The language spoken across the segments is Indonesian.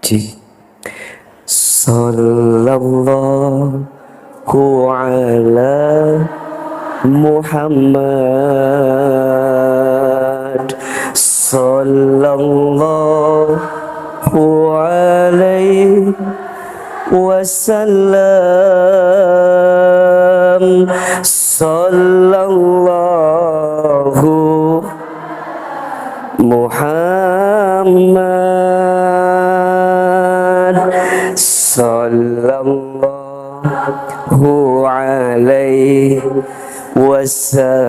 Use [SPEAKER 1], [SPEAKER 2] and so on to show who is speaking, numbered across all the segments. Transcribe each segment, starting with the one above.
[SPEAKER 1] Cik. Sallallahu ala Muhammad. Sallallahu alaihi wasallam. Sallallahu Muhammad. Sallallahu alaihi wasallam.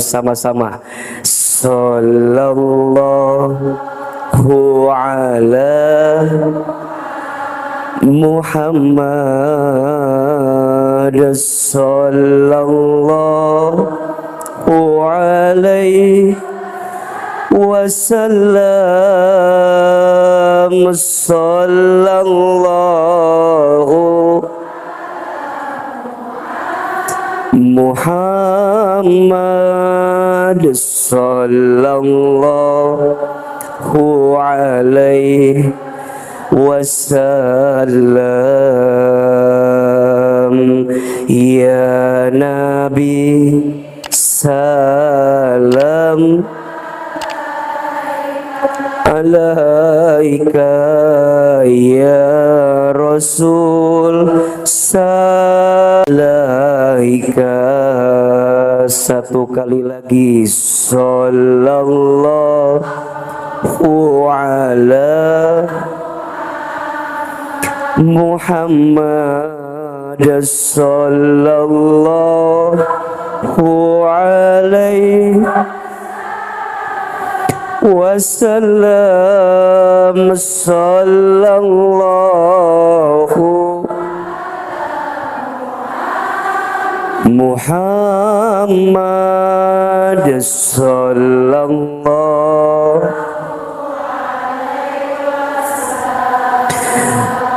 [SPEAKER 1] Sama-sama. Sallallahu ala Muhammad. Sallallahu alaihi wasallam. Sallallahu Muhammad. Sallallahu alaihi wasallam. Ya Nabi salam alaika, ya Rasul salaika. Satu kali lagi. Sallallahu ala Muhammad. Sallallahu alaihi wasallam. Sallallahu Muhammad. Sallallahu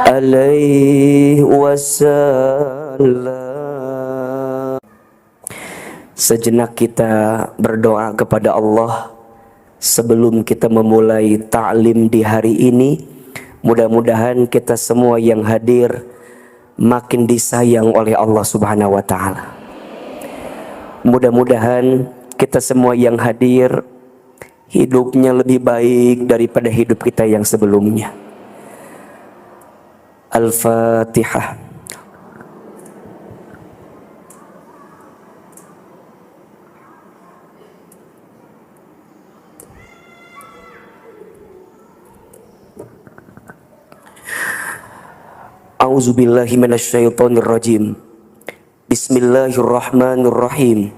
[SPEAKER 1] alaihi wasallam. Sejenak kita berdoa kepada Allah sebelum kita memulai ta'lim di hari ini. Mudah-mudahan kita semua yang hadir makin disayang oleh Allah Subhanahu wa taala. Mudah-mudahan kita semua yang hadir hidupnya lebih baik daripada hidup kita yang sebelumnya. Al-Fatihah. A'udzubillahi minasyaitonirrajim. Bismillahirrahmanirrahim.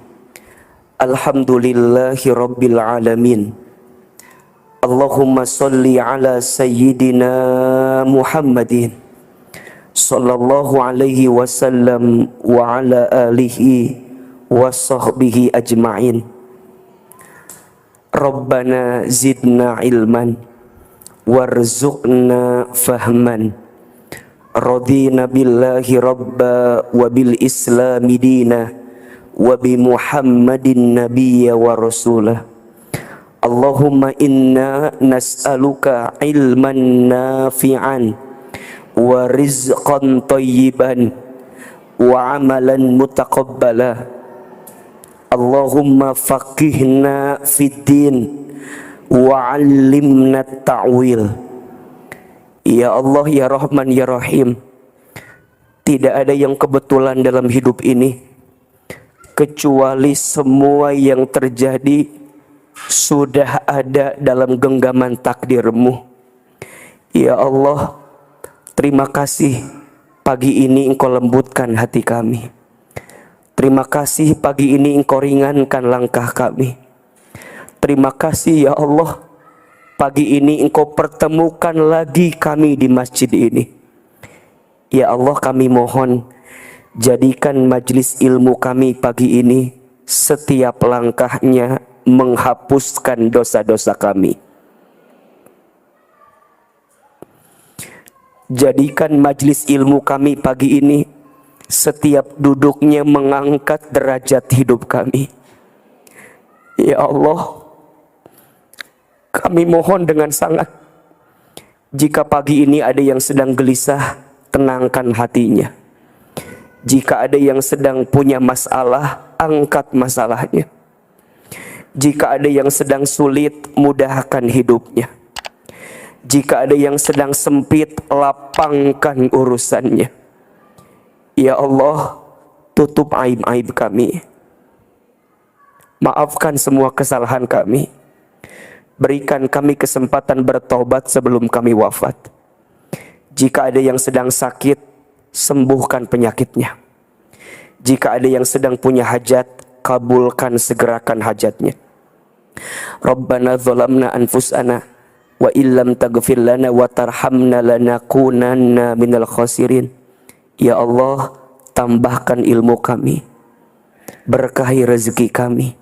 [SPEAKER 1] Alhamdulillahi rabbil alamin. Allahumma salli ala sayyidina Muhammadin sallallahu alaihi wasallam wa ala alihi wa sahbihi ajma'in. Rabbana zidna ilman warzuqna fahman. Radina billahi rabba wa bil islami dina wa bi Muhammadin nabiyya wa rasulah. Allahumma inna nas'aluka ilman nafi'an wa rizqan tayyiban wa amalan mutaqabbala. Allahumma faqihna fid din wa 'allimna ta'wil. Ya Allah, ya Rahman, ya Rahim, tidak ada yang kebetulan dalam hidup ini kecuali semua yang terjadi sudah ada dalam genggaman takdir-Mu. Ya Allah, terima kasih pagi ini Engkau lembutkan hati kami. Terima kasih pagi ini Engkau ringankan langkah kami. Terima kasih ya Allah, pagi ini Engkau pertemukan lagi kami di masjid ini. Ya Allah, kami mohon jadikan majlis ilmu kami pagi ini setiap langkahnya menghapuskan dosa-dosa kami. Jadikan majlis ilmu kami pagi ini setiap duduknya mengangkat derajat hidup kami. Ya Allah, Kami mohon dengan sangat, jika pagi ini ada yang sedang gelisah, tenangkan hatinya. Jika ada yang sedang punya masalah, angkat masalahnya. Jika ada yang sedang sulit, mudahkan hidupnya. Jika ada yang sedang sempit, lapangkan urusannya. Ya Allah, tutup aib-aib kami. Maafkan semua kesalahan kami. Berikan kami kesempatan bertobat sebelum kami wafat. Jika ada yang sedang sakit, sembuhkan penyakitnya. Jika ada yang sedang punya hajat, kabulkan segerakan hajatnya. Rabbana zalamna anfusana wa illam taghfir lana wa tarhamna lanakunanna minal khasirin. Ya Allah, tambahkan ilmu kami, berkahi rezeki kami.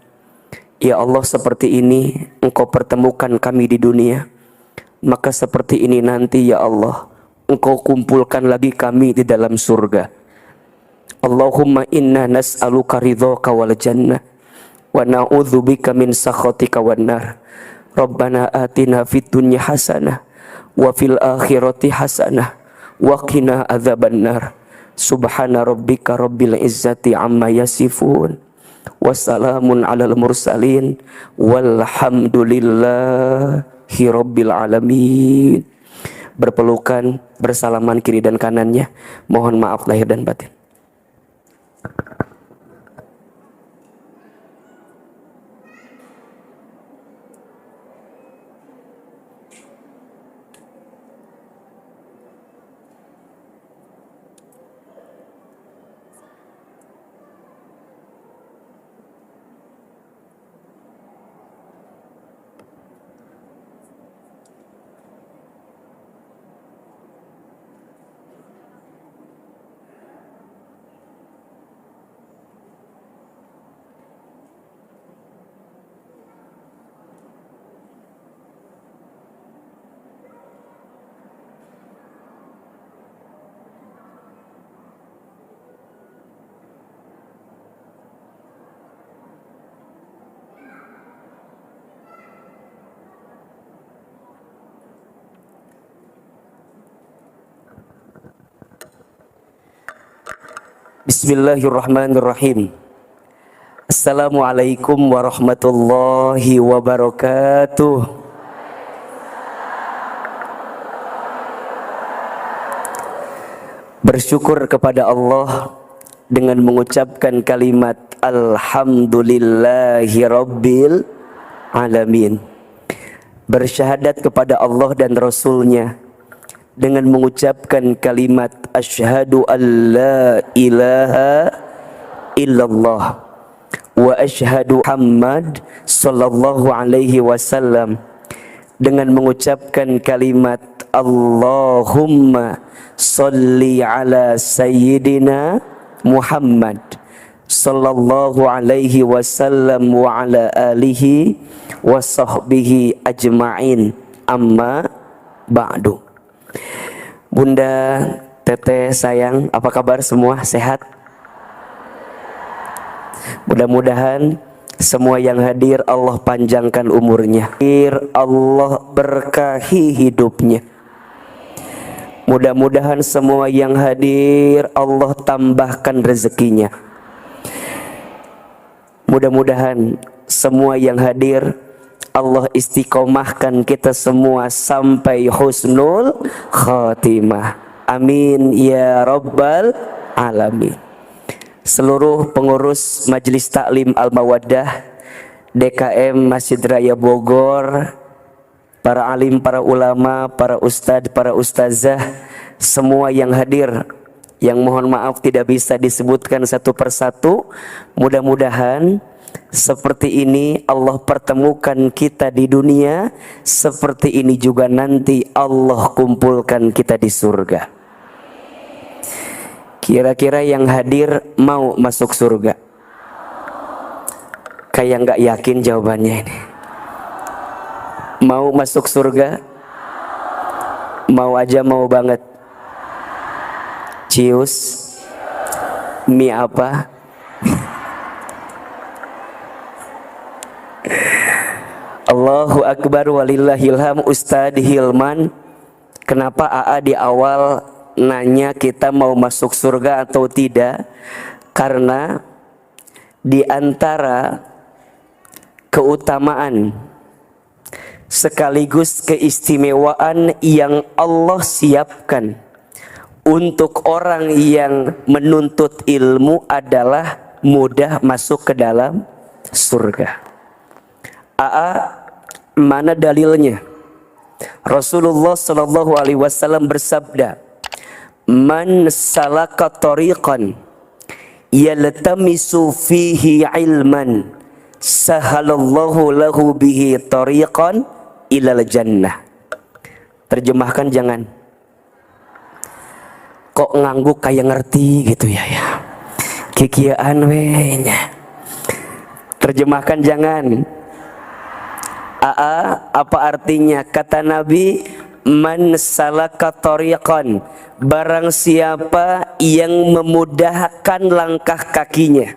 [SPEAKER 1] Ya Allah, seperti ini Engkau pertemukan kami di dunia, maka seperti ini nanti ya Allah Engkau kumpulkan lagi kami di dalam surga. Allahumma inna nas'aluka ridhaka wal jannah wa na'udzubika min sakhatika wan nar. Rabbana atina fid dunya hasanah wa fil akhirati hasanah wa qina adzaban nar. Subhana rabbika rabbil izzati amma yasifun. Wassalamun alal mursalin walhamdulillahi rabbil alamin. Berpelukan, bersalaman kiri dan kanannya. Mohon maaf lahir dan batin. Bismillahirrahmanirrahim. Assalamualaikum warahmatullahi wabarakatuh. Bersyukur kepada Allah dengan mengucapkan kalimat Alhamdulillahi Rabbil Alamin. Bersyahadat kepada Allah dan Rasulnya dengan mengucapkan kalimat asyhadu an la ilaha illallah wa asyhadu Muhammad sallallahu alaihi wasallam, dengan mengucapkan kalimat Allahumma salli ala sayyidina Muhammad sallallahu alaihi wasallam wa ala alihi wa sahbihi ajma'in, amma ba'du. Bunda, teteh sayang, apa kabar semua? Sehat? Mudah-mudahan semua yang hadir Allah panjangkan umurnya, Allah berkahi hidupnya. Mudah-mudahan semua yang hadir Allah tambahkan rezekinya. Mudah-mudahan semua yang hadir Allah istiqomahkan kita semua sampai husnul khatimah. Amin ya rabbal alamin. Seluruh pengurus Majelis Taklim Al-Mawaddah DKM Masjid Raya Bogor, para alim, para ulama, para ustadz, para ustazah, semua yang hadir, yang mohon maaf tidak bisa disebutkan satu persatu, mudah-mudahan seperti ini Allah pertemukan kita di dunia, seperti ini juga nanti Allah kumpulkan kita di surga. Kira-kira yang hadir mau masuk surga? Kayak nggak yakin jawabannya ini. Mau masuk surga? Mau aja, mau banget. Cius, mie apa? Allahu Akbar walillahilham. Ustadz Hilman, kenapa AA di awal nanya kita mau masuk surga atau tidak? Karena di antara keutamaan sekaligus keistimewaan yang Allah siapkan untuk orang yang menuntut ilmu adalah mudah masuk ke dalam surga. AA, mana dalilnya? Rasulullah Shallallahu Alaihi Wasallam bersabda, "Man salaka tariqan yaltamisu fihi ilman, sahalallahu lahu bihi tariqan ilal jannah." Terjemahkan jangan. Kok ngangguk kayak ngerti gitu ya. Kikiaan wehnya. Terjemahkan jangan. Apa artinya? Kata Nabi, man salaka tariqan, barang siapa yang memudahkan langkah kakinya.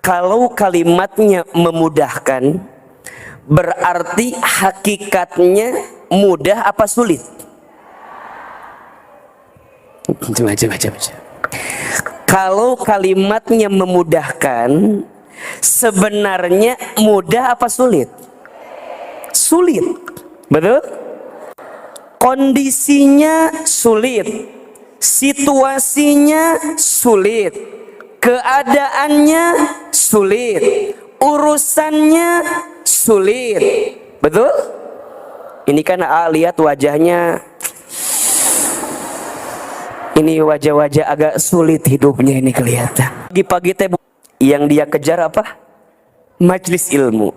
[SPEAKER 1] Kalau kalimatnya memudahkan, berarti hakikatnya mudah apa sulit? Coba. Kalau kalimatnya memudahkan, sebenarnya mudah apa sulit? Sulit, betul? Kondisinya sulit, situasinya sulit, keadaannya sulit, urusannya sulit, betul? Ini kan lihat wajahnya, ini wajah-wajah agak sulit hidupnya ini kelihatan. Pagi-pagi teh yang dia kejar apa? Majlis ilmu.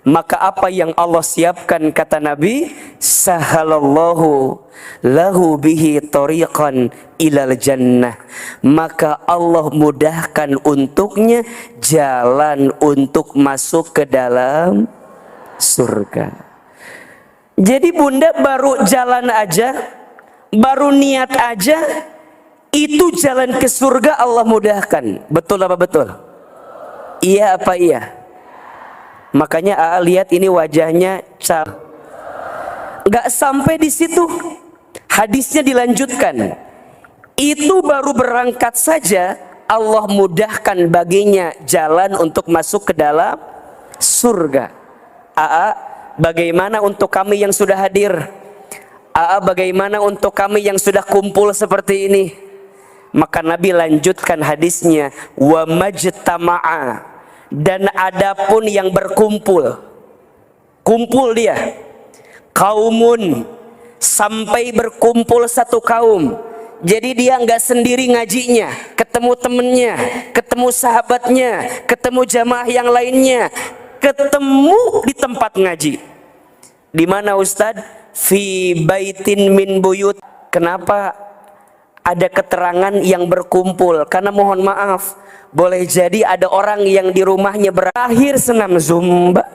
[SPEAKER 1] Maka apa yang Allah siapkan, kata Nabi, sahalallahu lahu bihi tariqan ilal jannah. Maka Allah mudahkan untuknya jalan untuk masuk ke dalam surga. Jadi bunda baru jalan aja, baru niat aja, itu jalan ke surga Allah mudahkan. Betul apa betul? Iya apa iya? Makanya AA lihat ini wajahnya nggak sampai di situ, hadisnya dilanjutkan. Itu baru berangkat saja Allah mudahkan baginya jalan untuk masuk ke dalam surga. AA, bagaimana untuk kami yang sudah hadir? AA, bagaimana untuk kami yang sudah kumpul seperti ini? Maka Nabi lanjutkan hadisnya, wa majtama'a, dan adapun yang berkumpul, kumpul dia kaumun, sampai berkumpul satu kaum. Jadi dia nggak sendiri ngajinya, ketemu temennya, ketemu sahabatnya, ketemu jamaah yang lainnya, ketemu di tempat ngaji. Di mana Ustadz? Fi baitin min buyut. Kenapa ada keterangan yang berkumpul? Karena mohon maaf, boleh jadi ada orang yang di rumahnya berakhir senam zumba.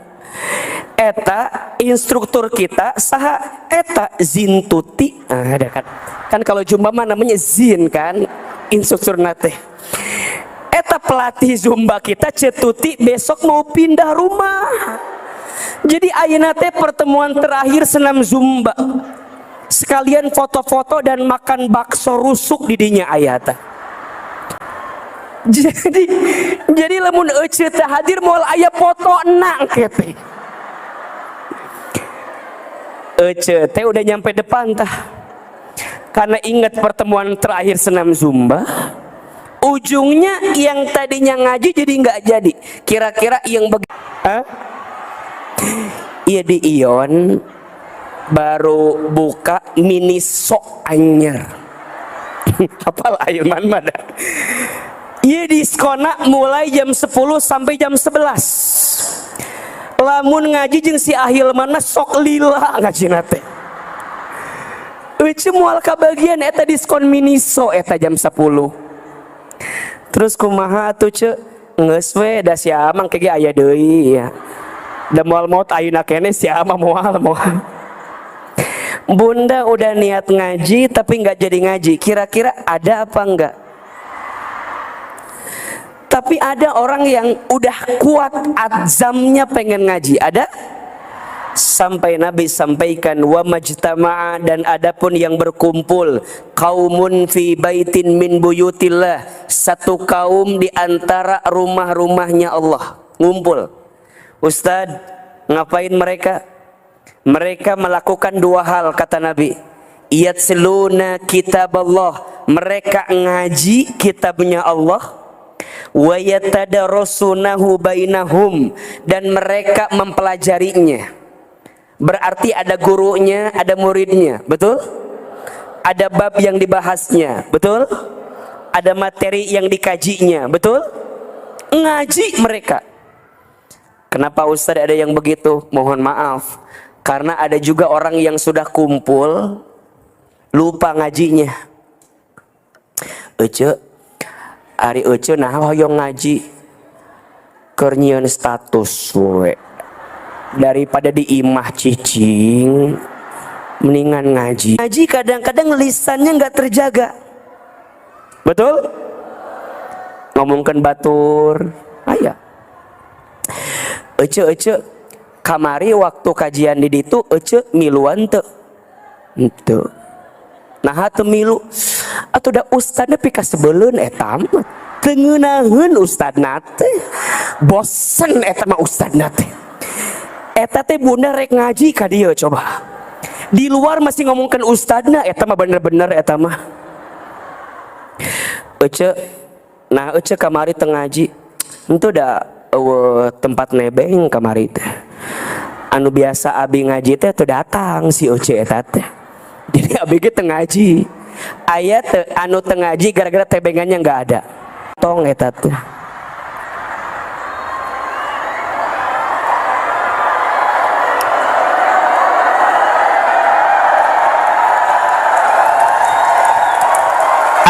[SPEAKER 1] Eta instruktur kita saha eta zintuti. Ada kan kalau zumba mah namanya zin kan, instruktur nate. Eta pelatih zumba kita cetuti besok mau pindah rumah. Jadi ayeuna teh pertemuan terakhir senam zumba. Sekalian foto-foto dan makan bakso rusuk di dinya ayata. Jadi lamun ece teh hadir moal aya foto enang kete. Ece teh udah nyampe depan tah. Karena ingat pertemuan terakhir senam zumba, ujungnya yang tadinya ngaji jadi nggak jadi. Kira-kira yang iya di Ion baru buka mini sok anyar. Apal ayunan mana? Iya diskona mulai jam 10 sampai jam 11. Lamun ngaji jeung si Ahil mana sok lila ngaji nate. Eueuh moal kabagian eta diskon mini sok eta jam 10. Terus kumaha atuh ce? Geus we da si Amang kege aya deui ya. Da moal maot ayeuna keneh si Amang moal. Bunda udah niat ngaji tapi nggak jadi ngaji. Kira-kira ada apa enggak? Tapi ada orang yang udah kuat azamnya pengen ngaji. Ada? Sampai Nabi sampaikan wa majtama'a, dan adapun yang berkumpul qaumun fi baitin min buyutillah, satu kaum di antara rumah-rumahnya Allah ngumpul. Ustaz, ngapain mereka? Mereka melakukan dua hal kata Nabi. Yatsluna kitab Allah, mereka ngaji kitabnya Allah. Wa yatadarasunahu bainahum, dan mereka mempelajarinya. Berarti ada gurunya, ada muridnya, betul? Ada bab yang dibahasnya, betul? Ada materi yang dikajinya, betul? Ngaji mereka. Kenapa Ustaz ada yang begitu? Mohon maaf, karena ada juga orang yang sudah kumpul lupa ngajinya. Ece, hari ece nah hoyong ngaji keur status we. Daripada di imah cicing, mendingan ngaji. Ngaji kadang-kadang lisannya nggak terjaga, betul? Ngomongkan batur, ayah. Ece kamari waktu kajian di ditu, ece miluan teu, itu. Nah teu milu, atau da ustadna pika sebeleun etam, tengenaheun ustadna teh, bosen etam ustadna teh. Eta teh bunda rek ngaji ka dieu coba. Di luar masih ngomongkan ustadna, eta mah bener-bener eta mah. Ece kamari teu ngaji. Henteu da tempat nebeng kamari teh. Anu biasa abi ngaji teh teu datang si Ece eta teh. Jadi abi ge teu ngaji. Aya teu anu teu ngaji gara-gara tebengannya enggak ada. Tong eta teh.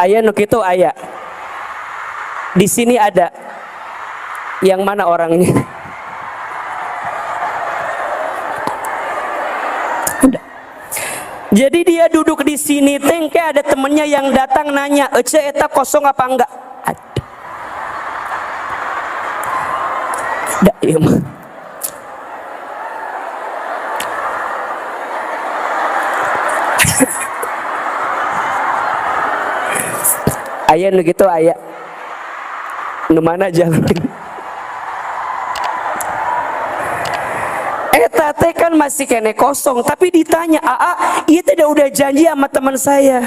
[SPEAKER 1] Ayah nuk itu ayah. Di sini ada. Yang mana orangnya? Ada. Jadi dia duduk di sini, tengke ada temennya yang datang nanya, Ece eta kosong apa enggak? Ada. Ada ya mah. Ayah nu gitu ayah. Nu mana jalan? Eta teh kan masih kene kosong, tapi ditanya, "Aa, ieu teh udah janji sama teman saya."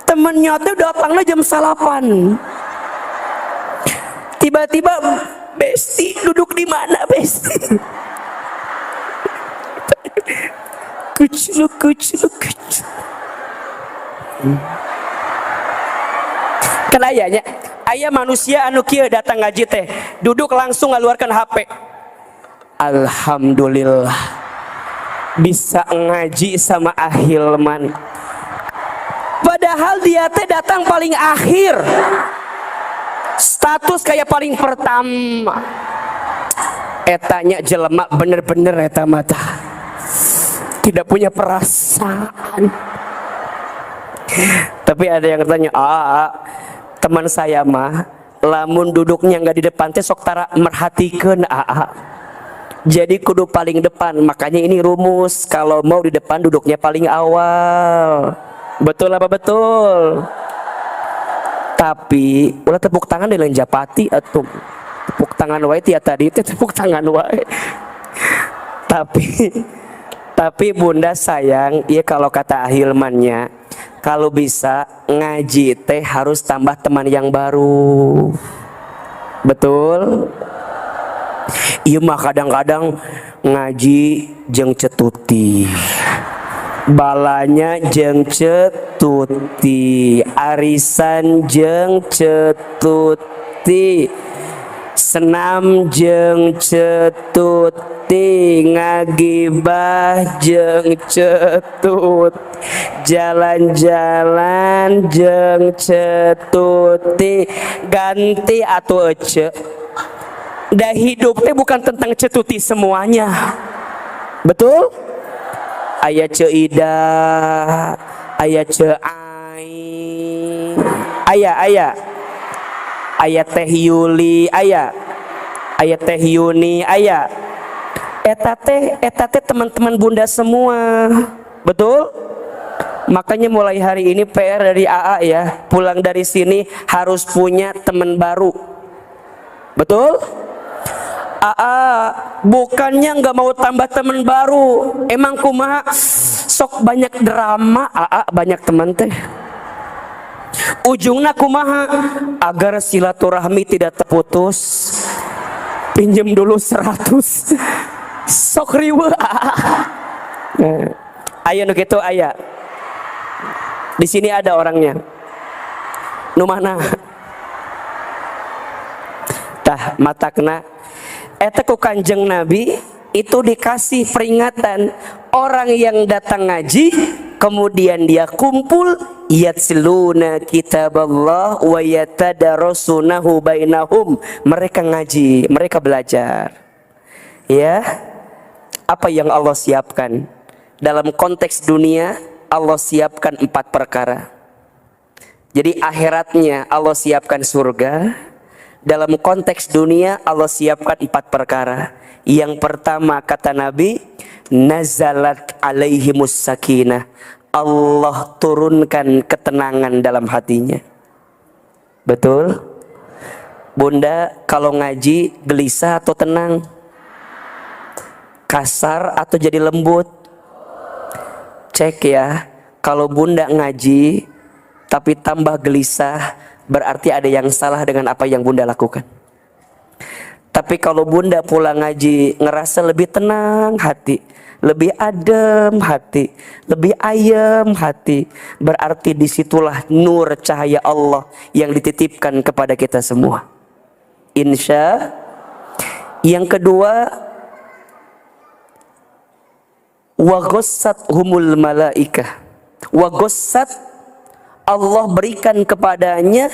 [SPEAKER 1] Temennya teh datangnya jam 8. Tiba-tiba, "Besti, duduk di mana, Besti?" Kucuk. Kan ayahnya, ayah manusia anu kieu datang ngaji teh, duduk langsung ngaluarkan HP. Alhamdulillah bisa ngaji sama Ahilman. Padahal dia teh datang paling akhir. Status kayak paling pertama. Etanya jelema bener-bener eta mata. Tidak punya perasaan. Tapi ada yang tanya, teman saya mah lamun duduknya nggak di depan teh sok tara merhatikeun jadi kudu paling depan. Makanya ini rumus, kalau mau di depan duduknya paling awal. Betul apa betul? Tapi ulah tepuk tangan di lain japati atau tepuk tangan wae tia tadi teh tepuk tangan wae. Tapi bunda sayang, ya kalau kata Ahilmannya, kalau bisa ngaji teh harus tambah teman yang baru. Betul? Iya mah kadang-kadang ngaji jeung cetuti. Balanya jeung cetuti, arisan jeung cetuti, senam jeung cetuti, ngagibah jeung cetut, jalan-jalan jeung cetuti. Ganti atuh ece. Dah hidup teh bukan tentang cetuti semuanya. Betul? Aya Ida, aya Ai, aya. Aya Teh Yuli, aya Teh Yuni, aya eta teh teman-teman bunda semua. Betul? Makanya mulai hari ini PR dari AA ya, pulang dari sini harus punya teman baru. Betul? AA bukannya nggak mau tambah teman baru, emang kumaha sok banyak drama. AA banyak teman teh ujungnya kumaha, agar silaturahmi tidak terputus pinjem dulu 100 sok riwe. Ayo nu kitu aya di sini ada orangnya nu mana tah matakna eta ku Kanjeng Nabi itu dikasih peringatan orang yang datang ngaji kemudian dia kumpul yatsluna kitaballah wa yatadarasunahu bainahum, mereka ngaji, mereka belajar. Ya, apa yang Allah siapkan dalam konteks dunia? Allah siapkan 4 perkara. Jadi akhiratnya Allah siapkan surga, dalam konteks dunia Allah siapkan 4 perkara. Yang pertama kata Nabi, nazalat alaihimus sakinah, Allah turunkan ketenangan dalam hatinya. Betul? Bunda kalau ngaji gelisah atau tenang? Kasar atau jadi lembut? Cek ya, kalau bunda ngaji tapi tambah gelisah, berarti ada yang salah dengan apa yang bunda lakukan. Tapi kalau bunda pulang ngaji ngerasa lebih tenang hati, lebih adem hati, lebih ayem hati, berarti disitulah nur cahaya Allah yang dititipkan kepada kita semua. Insya. Yang kedua, wa ghassat humul malaikah, wa ghassat, Allah berikan kepadanya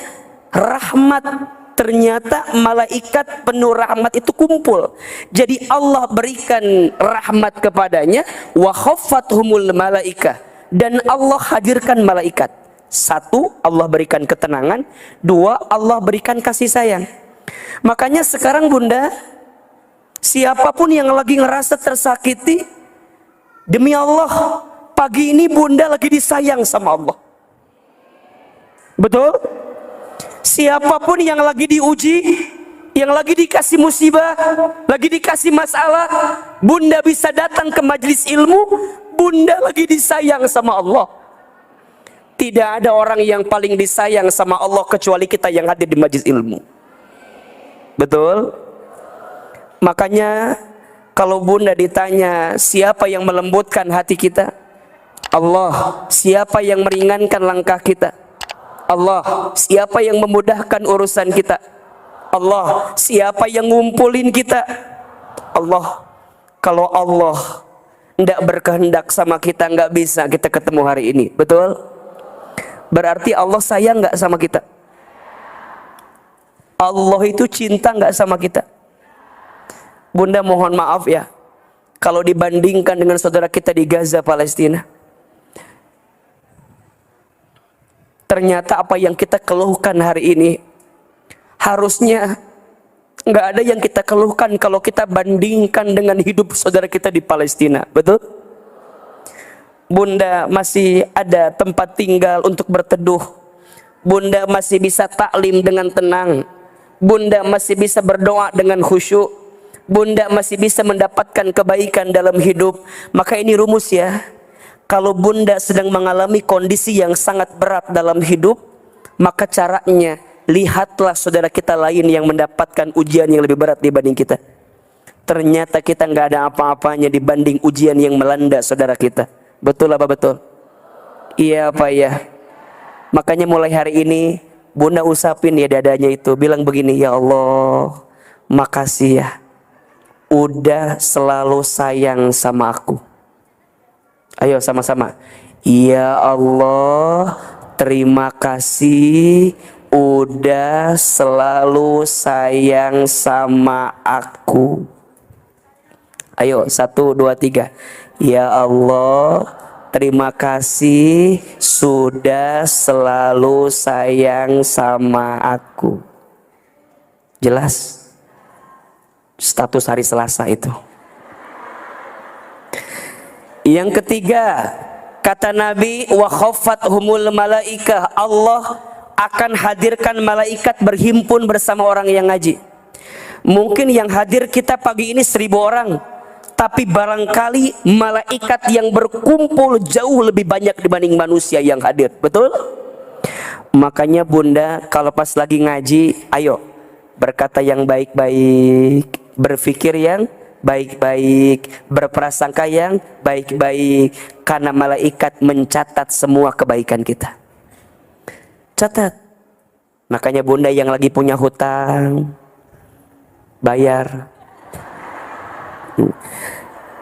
[SPEAKER 1] rahmat. Ternyata malaikat penuh rahmat itu kumpul. Jadi Allah berikan rahmat kepadanya, wa khaffathumul malaikah, dan Allah hadirkan malaikat. 1, Allah berikan ketenangan. 2, Allah berikan kasih sayang. Makanya sekarang bunda, siapapun yang lagi ngerasa tersakiti, demi Allah, pagi ini bunda lagi disayang sama Allah. Betul? Siapapun yang lagi diuji, yang lagi dikasih musibah, lagi dikasih masalah, bunda bisa datang ke majelis ilmu, bunda lagi disayang sama Allah. Tidak ada orang yang paling disayang sama Allah kecuali kita yang hadir di majelis ilmu. Betul? Makanya kalau bunda ditanya siapa yang melembutkan hati kita, Allah. Siapa yang meringankan langkah kita, Allah. Siapa yang memudahkan urusan kita, Allah. Siapa yang ngumpulin kita, Allah. Kalau Allah tidak berkehendak sama kita, nggak bisa kita ketemu hari ini. Betul? Berarti Allah sayang nggak sama kita? Allah itu cinta nggak sama kita? Bunda mohon maaf ya, kalau dibandingkan dengan saudara kita di Gaza, Palestina, ternyata apa yang kita keluhkan hari ini harusnya nggak ada yang kita keluhkan kalau kita bandingkan dengan hidup saudara kita di Palestina. Betul? Bunda masih ada tempat tinggal untuk berteduh. Bunda masih bisa taklim dengan tenang. Bunda masih bisa berdoa dengan khusyuk. Bunda masih bisa mendapatkan kebaikan dalam hidup. Maka ini rumus ya. Kalau bunda sedang mengalami kondisi yang sangat berat dalam hidup, maka caranya lihatlah saudara kita lain yang mendapatkan ujian yang lebih berat dibanding kita. Ternyata kita nggak ada apa-apanya dibanding ujian yang melanda saudara kita. Betul apa betul? Iya apa ya? Makanya mulai hari ini bunda usapin ya dadanya itu, bilang begini, ya Allah, makasih ya, udah selalu sayang sama aku. Ayo sama-sama. Ya Allah, terima kasih udah selalu sayang sama aku. Ayo 1, 2, 3. Ya Allah, terima kasih sudah selalu sayang sama aku. Jelas. Status hari Selasa itu. Yang ketiga, kata Nabi, wa khaffathumul malaikah, Allah akan hadirkan malaikat berhimpun bersama orang yang ngaji. Mungkin yang hadir kita pagi ini 1000 orang, tapi barangkali malaikat yang berkumpul jauh lebih banyak dibanding manusia yang hadir. Betul? Makanya bunda kalau pas lagi ngaji, ayo berkata yang baik-baik, berpikir yang baik-baik, berprasangka yang baik-baik, karena malaikat mencatat semua kebaikan kita. Catat. Makanya bunda yang lagi punya hutang, bayar.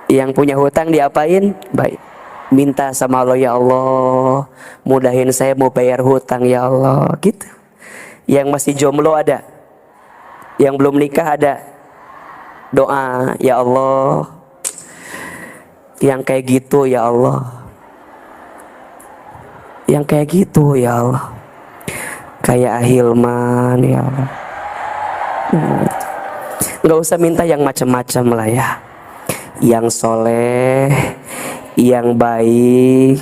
[SPEAKER 1] Yang punya hutang diapain? Baik. Minta sama Allah, ya Allah, mudahin saya mau bayar hutang ya Allah, gitu. Yang masih jomblo ada, yang belum nikah ada, doa, ya Allah, yang kayak gitu ya Allah, yang kayak gitu ya Allah, kayak Ahilman ya Allah. Nggak usah minta yang macam-macam lah ya, yang soleh, yang baik,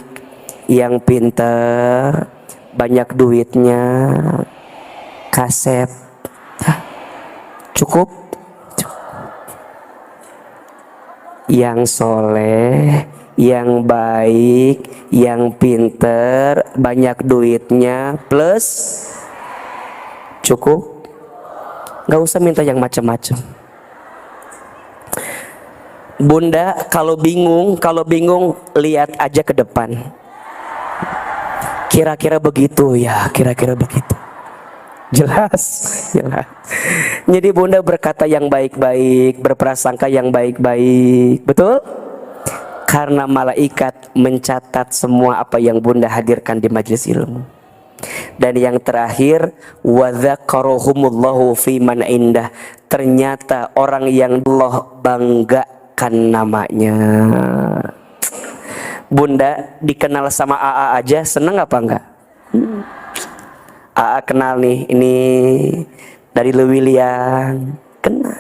[SPEAKER 1] yang pinter, banyak duitnya, kasep. Cukup? Yang soleh, yang baik, yang pinter, banyak duitnya, plus cukup? Nggak usah minta yang macam-macam. Bunda kalau bingung lihat aja ke depan. Kira-kira begitu ya, kira-kira begitu. Jelas, jelas. Jadi bunda berkata yang baik-baik, berprasangka yang baik-baik. Betul? Karena malaikat mencatat semua apa yang bunda hadirkan di majelis ilmu. Dan yang terakhir, wa dzakarohumullahu fi man indah. Ternyata orang yang Allah banggakan namanya. Bunda dikenal sama AA aja seneng apa enggak? AA kenal nih, ini dari Lewiliang, kenal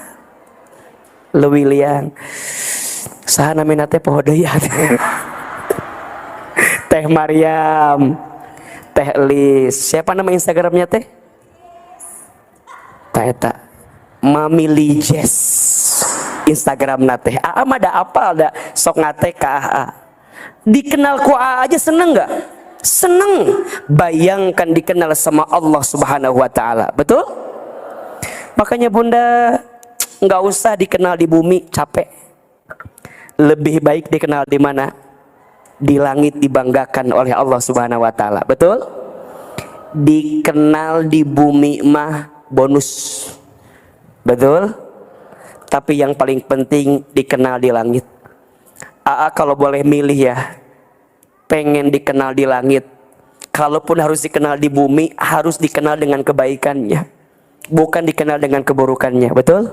[SPEAKER 1] Lewiliang. Saha namina teh poho deui Teh Mariam, Teh Lis. Siapa nama Instagramnya teh? Taeta Mami Lijes Instagram nate. AA mah ada apa ada sok ngate ka AA. Dikenal ku AA aja seneng nggak? Seneng. Bayangkan dikenal sama Allah Subhanahu wa taala. Betul? Makanya bunda nggak usah dikenal di bumi, capek. Lebih baik dikenal di mana? Di langit, dibanggakan oleh Allah Subhanahu wa taala. Betul? Dikenal di bumi mah bonus. Betul? Tapi yang paling penting dikenal di langit. AA kalau boleh milih ya, pengen dikenal di langit. Kalaupun harus dikenal di bumi, harus dikenal dengan kebaikannya, bukan dikenal dengan keburukannya. Betul?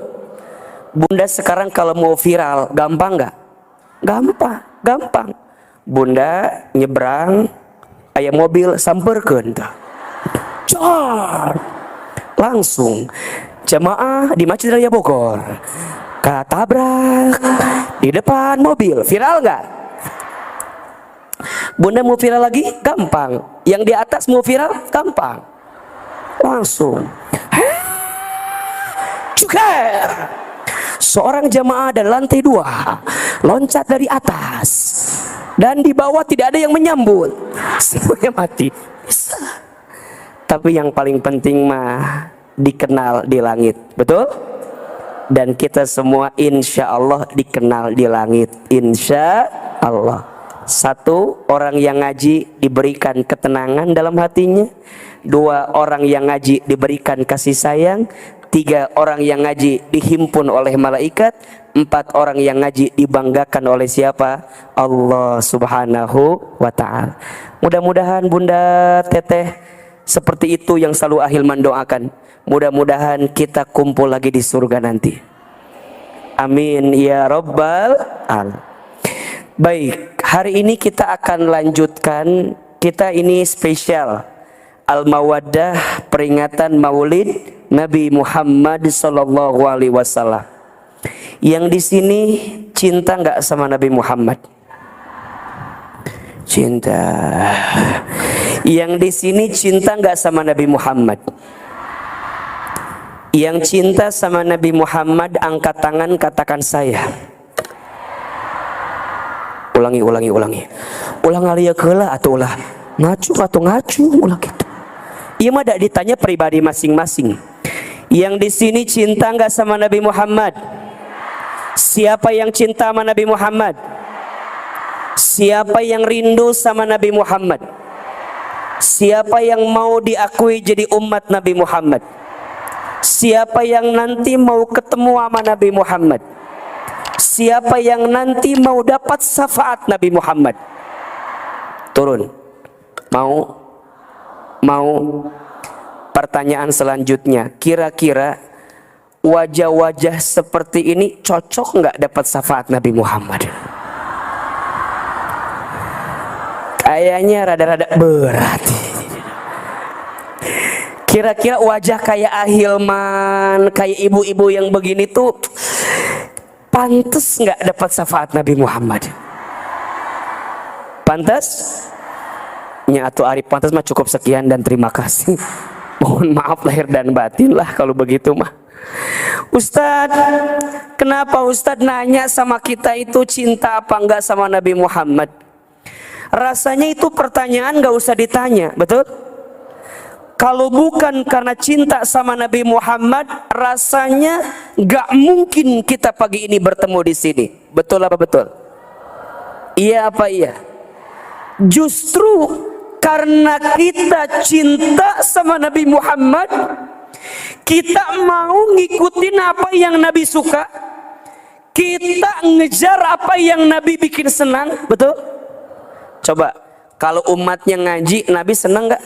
[SPEAKER 1] Bunda sekarang kalau mau viral, gampang nggak? Gampang, gampang. Bunda nyebrang, aya mobil samperkeun tuh. Cor. Langsung jamaah di Masjid Raya Bogor ketabrak di depan mobil. Viral nggak? Bunda mau viral lagi? Gampang. Yang di atas mau viral? Gampang. Langsung cuker. Seorang jamaah dari lantai 2 loncat dari atas, dan di bawah tidak ada yang menyambut, semuanya mati. Bisa. Tapi yang paling penting mah dikenal di langit. Betul? Dan kita semua insya Allah dikenal di langit, insya Allah. Satu, orang yang ngaji diberikan ketenangan dalam hatinya. Dua, orang yang ngaji diberikan kasih sayang. Tiga, orang yang ngaji dihimpun oleh malaikat. Empat, orang yang ngaji dibanggakan oleh siapa? Allah Subhanahu wa ta'ala. Mudah-mudahan bunda, teteh, seperti itu yang selalu Ahilman doakan. Mudah-mudahan kita kumpul lagi di surga nanti. Amin ya rabbal alamin. Baik, hari ini kita akan lanjutkan. Kita ini spesial Al-Mawaddah, peringatan Maulid Nabi Muhammad sallallahu alaihi wasallam. Yang di sini cinta nggak sama Nabi Muhammad? Cinta. Yang di sini cinta nggak sama Nabi Muhammad? Yang cinta sama Nabi Muhammad angkat tangan, katakan saya. Ulangi. Ulang alia keula atau ulah ngacu ulang gitu. Iya mah dak ditanya pribadi masing-masing. Yang di sini cinta nggak sama Nabi Muhammad? Siapa yang cinta sama Nabi Muhammad? Siapa yang rindu sama Nabi Muhammad? Siapa yang mau diakui jadi umat Nabi Muhammad? Siapa yang nanti mau ketemu sama Nabi Muhammad? Siapa yang nanti mau dapat syafaat Nabi Muhammad? Turun. Mau? Pertanyaan selanjutnya, kira-kira wajah-wajah seperti ini cocok nggak dapat syafaat Nabi Muhammad? Kayaknya rada-rada berat. Kira-kira wajah kayak Ahilman, kayak ibu-ibu yang begini tuh pantas nggak dapat syafaat Nabi Muhammad? Pantas? Ya atau Arif pantas mah cukup sekian dan terima kasih. Mohon maaf lahir dan batin lah kalau begitu mah. Ustadz, kenapa Ustadz nanya sama kita itu cinta apa enggak sama Nabi Muhammad? Rasanya itu pertanyaan gak usah ditanya, betul? Kalau bukan karena cinta sama Nabi Muhammad, rasanya gak mungkin kita pagi ini bertemu di sini. Betul apa betul? Iya apa iya? Justru karena kita cinta sama Nabi Muhammad, kita mau ngikutin apa yang Nabi suka, kita ngejar apa yang Nabi bikin senang, betul? Coba, kalau umatnya ngaji, Nabi senang nggak?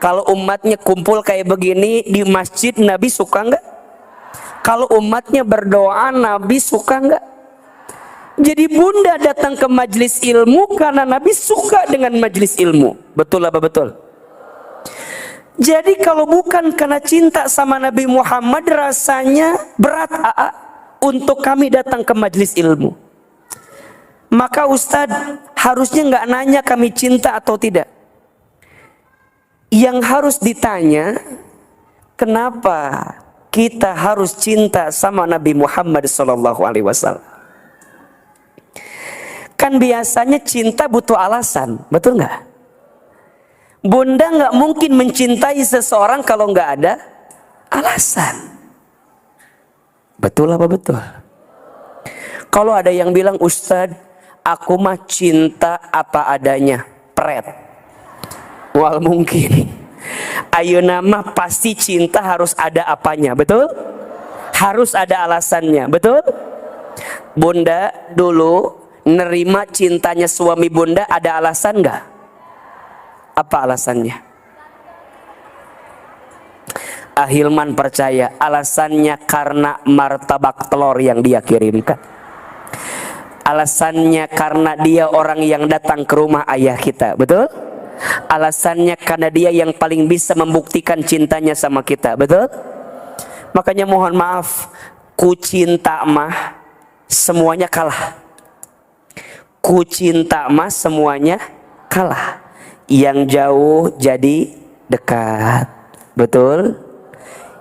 [SPEAKER 1] Kalau umatnya kumpul kayak begini di masjid, Nabi suka nggak? Kalau umatnya berdoa, Nabi suka nggak? Jadi bunda datang ke majelis ilmu karena Nabi suka dengan majelis ilmu. Betul apa betul? Jadi kalau bukan karena cinta sama Nabi Muhammad, rasanya berat untuk kami datang ke majelis ilmu. Maka Ustadz harusnya nggak nanya kami cinta atau tidak. Yang harus ditanya, kenapa kita harus cinta sama Nabi Muhammad SAW? Kan biasanya cinta butuh alasan, betul nggak? Bunda nggak mungkin mencintai seseorang kalau nggak ada alasan. Betul apa betul? Kalau ada yang bilang, Ustadz, aku mah cinta apa adanya, pret. Wal mungkin. Ayeuna mah pasti cinta harus ada apanya, betul? Harus ada alasannya, betul? Bunda dulu nerima cintanya suami bunda ada alasan nggak? Apa alasannya? Ahilman percaya alasannya karena martabak telur yang dia kirimkan. Alasannya karena dia orang yang datang ke rumah ayah kita, betul? Alasannya karena dia yang paling bisa membuktikan cintanya sama kita, betul? Makanya mohon maaf, ku cinta mah semuanya kalah. Ku cinta mah semuanya kalah. Yang jauh jadi dekat, betul?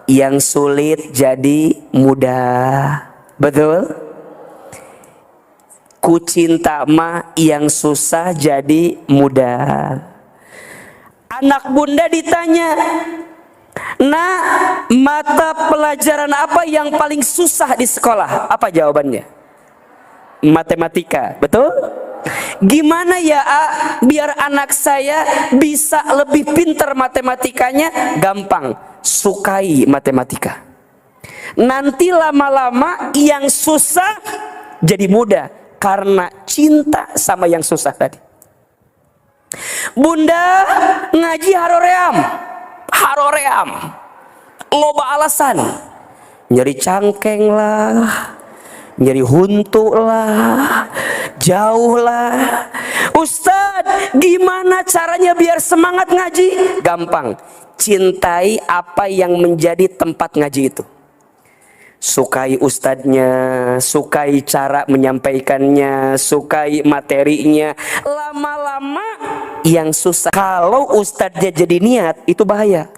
[SPEAKER 1] Yang sulit jadi mudah, betul? Ku cinta mah yang susah jadi mudah. Anak bunda ditanya, nah mata pelajaran apa yang paling susah di sekolah? Apa jawabannya? Matematika, betul? Gimana ya biar anak saya bisa lebih pintar matematikanya? Gampang, sukai matematika. Nanti lama-lama yang susah jadi mudah karena cinta sama yang susah tadi. Bunda ngaji haroream, loba alasan, nyeri cangkeng lah, nyeri huntu lah, jauh lah. Ustadz, gimana caranya biar semangat ngaji? Gampang, cintai apa yang menjadi tempat ngaji itu. Sukai ustadznya, sukai cara menyampaikannya, sukai materinya. Lama-lama yang susah. Kalau ustadznya jadi niat, itu bahaya.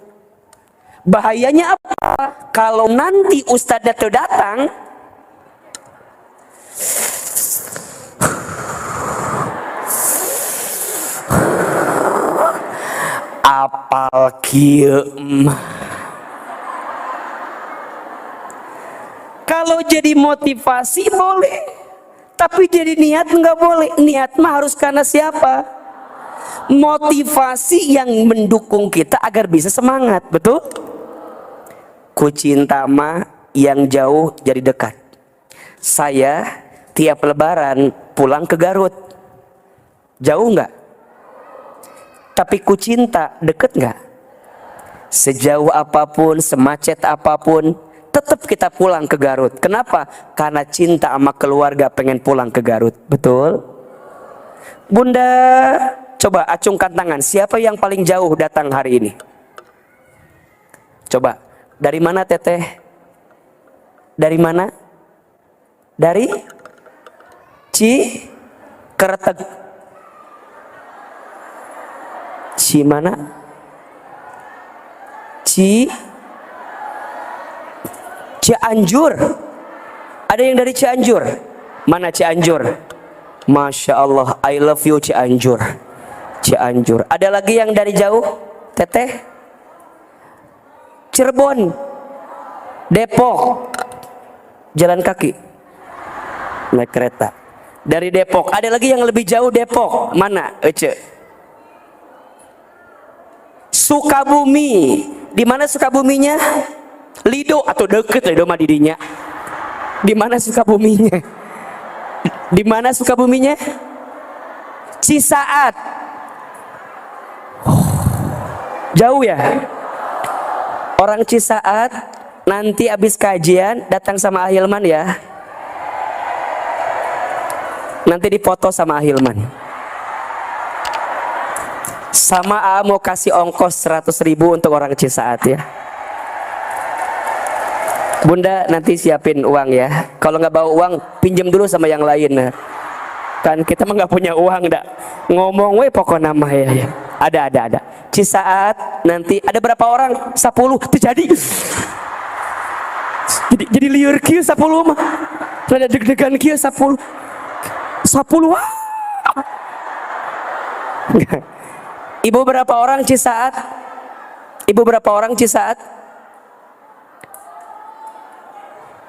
[SPEAKER 1] Bahayanya apa? Kalau nanti ustadznya tuh datang, apal kieu. Kalau jadi motivasi boleh, tapi jadi niat nggak boleh. Niat mah harus karena siapa? Motivasi yang mendukung kita agar bisa semangat, betul? Ku cinta mah yang jauh jadi dekat. Saya tiap lebaran pulang ke Garut. Jauh nggak? Tapi ku cinta deket nggak? Sejauh apapun, semacet apapun, tetap kita pulang ke Garut. Kenapa? Karena cinta sama keluarga, pengen pulang ke Garut. Betul? Bunda, coba acungkan tangan. Siapa yang paling jauh datang hari ini? Coba. Dari mana teteh? Dari mana? Dari Cikerteg. Mana? Cianjur. Ada yang dari Cianjur? Mana Cianjur? Masya Allah, I love you Cianjur. Cianjur. Ada lagi yang dari jauh? Teteh? Cirebon. Depok. Jalan kaki. Naik kereta. Dari Depok. Ada lagi yang lebih jauh Depok. Mana? Ece. Sukabumi. Di mana Sukabuminya? Lido atau deket Lido mah didinya. Di mana Sukabuminya? Di mana Sukabuminya? Cisaat. Jauh ya? Orang Cisaat nanti habis kajian datang sama Ahilman ya. Nanti dipoto sama Ahilman. Sama A mau kasih ongkos 100.000 untuk orang Cisaat ya. Bunda nanti siapin uang ya. Kalau nggak bawa uang, pinjam dulu sama yang lain. Kan kita mah nggak punya uang dak. Ngomong we pokok nama ya. Ada. Cisaat nanti ada berapa orang? 10 terjadi. Jadi liur kieu 10 mah. Rada deg-degan kieu 10. 10 wah. Ibu berapa orang Cisaat? Ibu berapa orang Cisaat?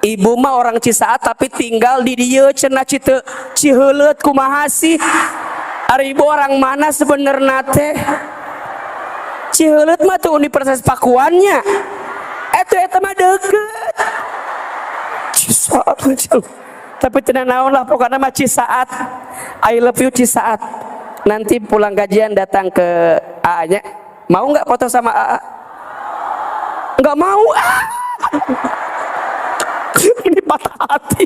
[SPEAKER 1] Ibu mah orang Cisaat tapi tinggal di dieu cenah Ciheuleut kumaha sih? Ari ibu orang mana sebenarnya teh? Ciheuleut mah tuh Universitas Pakuannya. Eta mah deket. Cisaat. Tapi cenah naon lah pokoknya mah Cisaat. I love you Cisaat. Nanti pulang kajian datang ke AA-nya. Mau nggak foto sama AA? Nggak mau. Ini patah hati.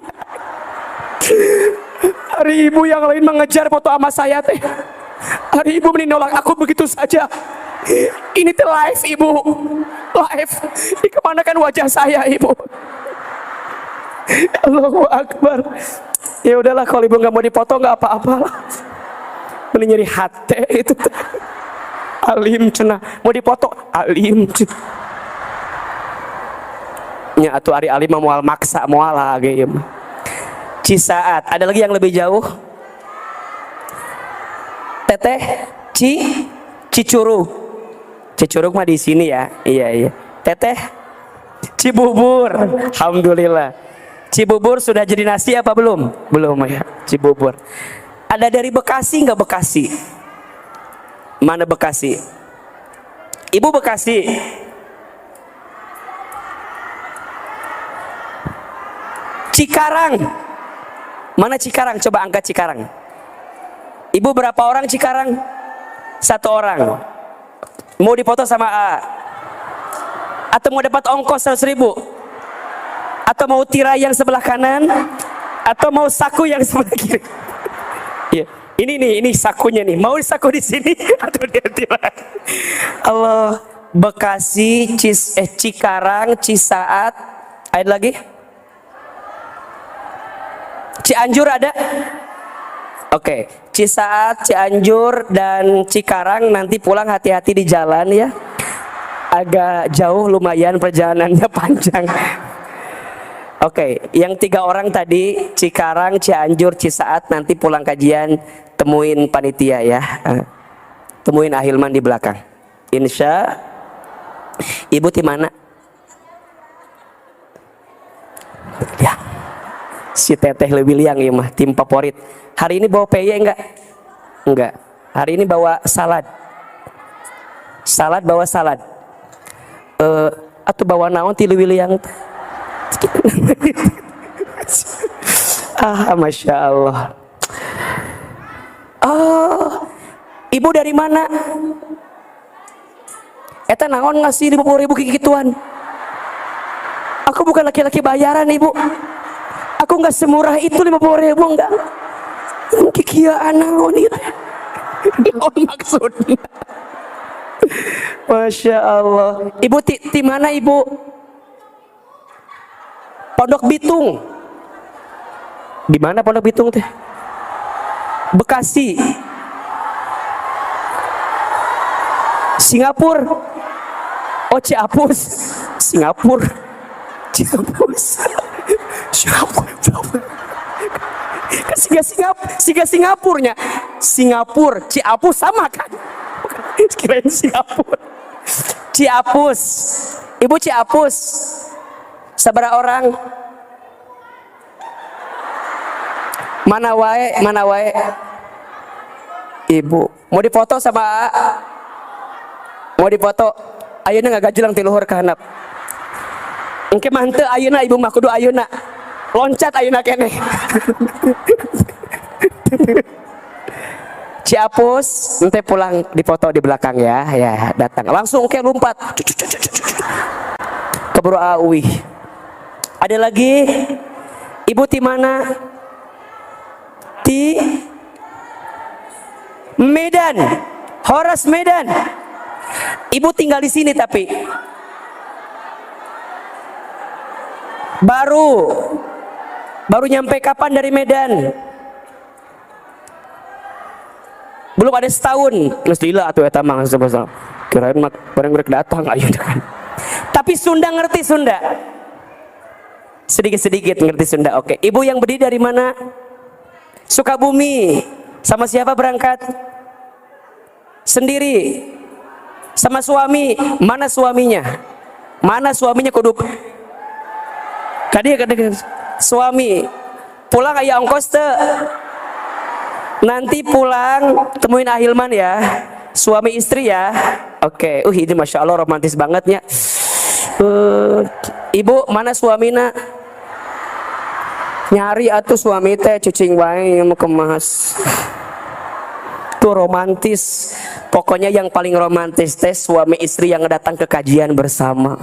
[SPEAKER 1] Hari ibu yang lain mengejar foto sama saya teh. Hari ibu menolak aku begitu saja. Ini teh live ibu. Live. Ini kemana kan wajah saya ibu? Allahu Akbar. Ya udahlah kalau ibu nggak mau dipoto nggak apa-apa lah. Mending nyeri hati itu. Alim cenah. Mau dipoto alim cenah. Nya atuh ari alim moal maksa moal lagi. Cisaat. Ada lagi yang lebih jauh? Teteh Cicurug. Cicurug mah di sini ya. Iya. Teteh Cibubur. Alhamdulillah. Cibubur sudah jadi nasi apa belum? Belum ya. Cibubur. Ada dari Bekasi nggak Bekasi? Mana Bekasi? Ibu Bekasi. Cikarang. Mana Cikarang? Coba angkat Cikarang. Ibu berapa orang Cikarang? 1 orang. Mau dipoto sama A? Atau mau dapat ongkos 100.000? Atau mau tirai yang sebelah kanan? Atau mau saku yang sebelah kiri? Ya, ini sakunya nih. Mau saku di sini atau di tirai? Allah, Bekasi, Cikarang, Cisaat, ada lagi? Cianjur ada? Oke, Cisaat, Cianjur, dan Cikarang nanti pulang hati-hati di jalan ya. Agak jauh lumayan, perjalanannya panjang. Oke, yang 3 orang tadi, Cikarang, Cianjur, Cisaat, nanti pulang kajian temuin panitia ya. Temuin Ahilman di belakang. Insya. Ibu di mana? Ya. Si Teteh lebih liang ya mah, tim favorit. Hari ini bawa peye enggak? Enggak. Hari ini bawa salad. Salad bawa salad. Atau bawa naon ti lebih liang. Masya Allah. Ibu dari mana? Eta naon ngasih 50.000 kikituan. Aku bukan laki-laki bayaran ibu. Aku nggak semurah itu 50.000 enggak. Kikiaan naon itu. Naon maksudnya? Masya Allah. Ibu di mana ibu? Pondok Bitung. Di mana Pondok Bitung teh? Bekasi. Singapura. Oh Ciapus. Singapura. Ciapus. Singapura. Kan Singapurnya. Singapura, Ciapus sama kan? Kirain Singapura. Ciapus. Ibu Ciapus. Sabaraha orang? Mana wae? Ibu, mau dipoto sama A? Mau dipoto? Ayeuna ngagajelang ti luhur ka handap. Engke mah henteu ayeuna ibu mah kudu ayeuna. Loncat ayeuna keneh. Ciapus, ente pulang dipoto di belakang ya, datang. Langsung ke lompat. Keburu Awi. Ada lagi? Ibu di mana? Di Medan. Horas Medan. Ibu tinggal di sini tapi baru nyampe kapan dari Medan? Belum ada setahun. Mestilah atuh eta mah kirain mah bareng datang ayo kan. Tapi Sunda ngerti Sunda. Sedikit-sedikit ngerti Sunda. Oke. Ibu yang berdiri dari mana? Sukabumi. Sama siapa berangkat? Sendiri. Sama suami. Mana suaminya? Mana suaminya kudu? Kadi suami. Pulang aya ongkos teu? Nanti pulang temuin Ahilman ya. Suami istri ya. Oke. Ini Masya Allah romantis bangetnya. Ibu mana suamina? Nyari atuh suami teh cucing wae mau kemas. Tuh romantis. Pokoknya yang paling romantis teh suami istri yang datang ke kajian bersama.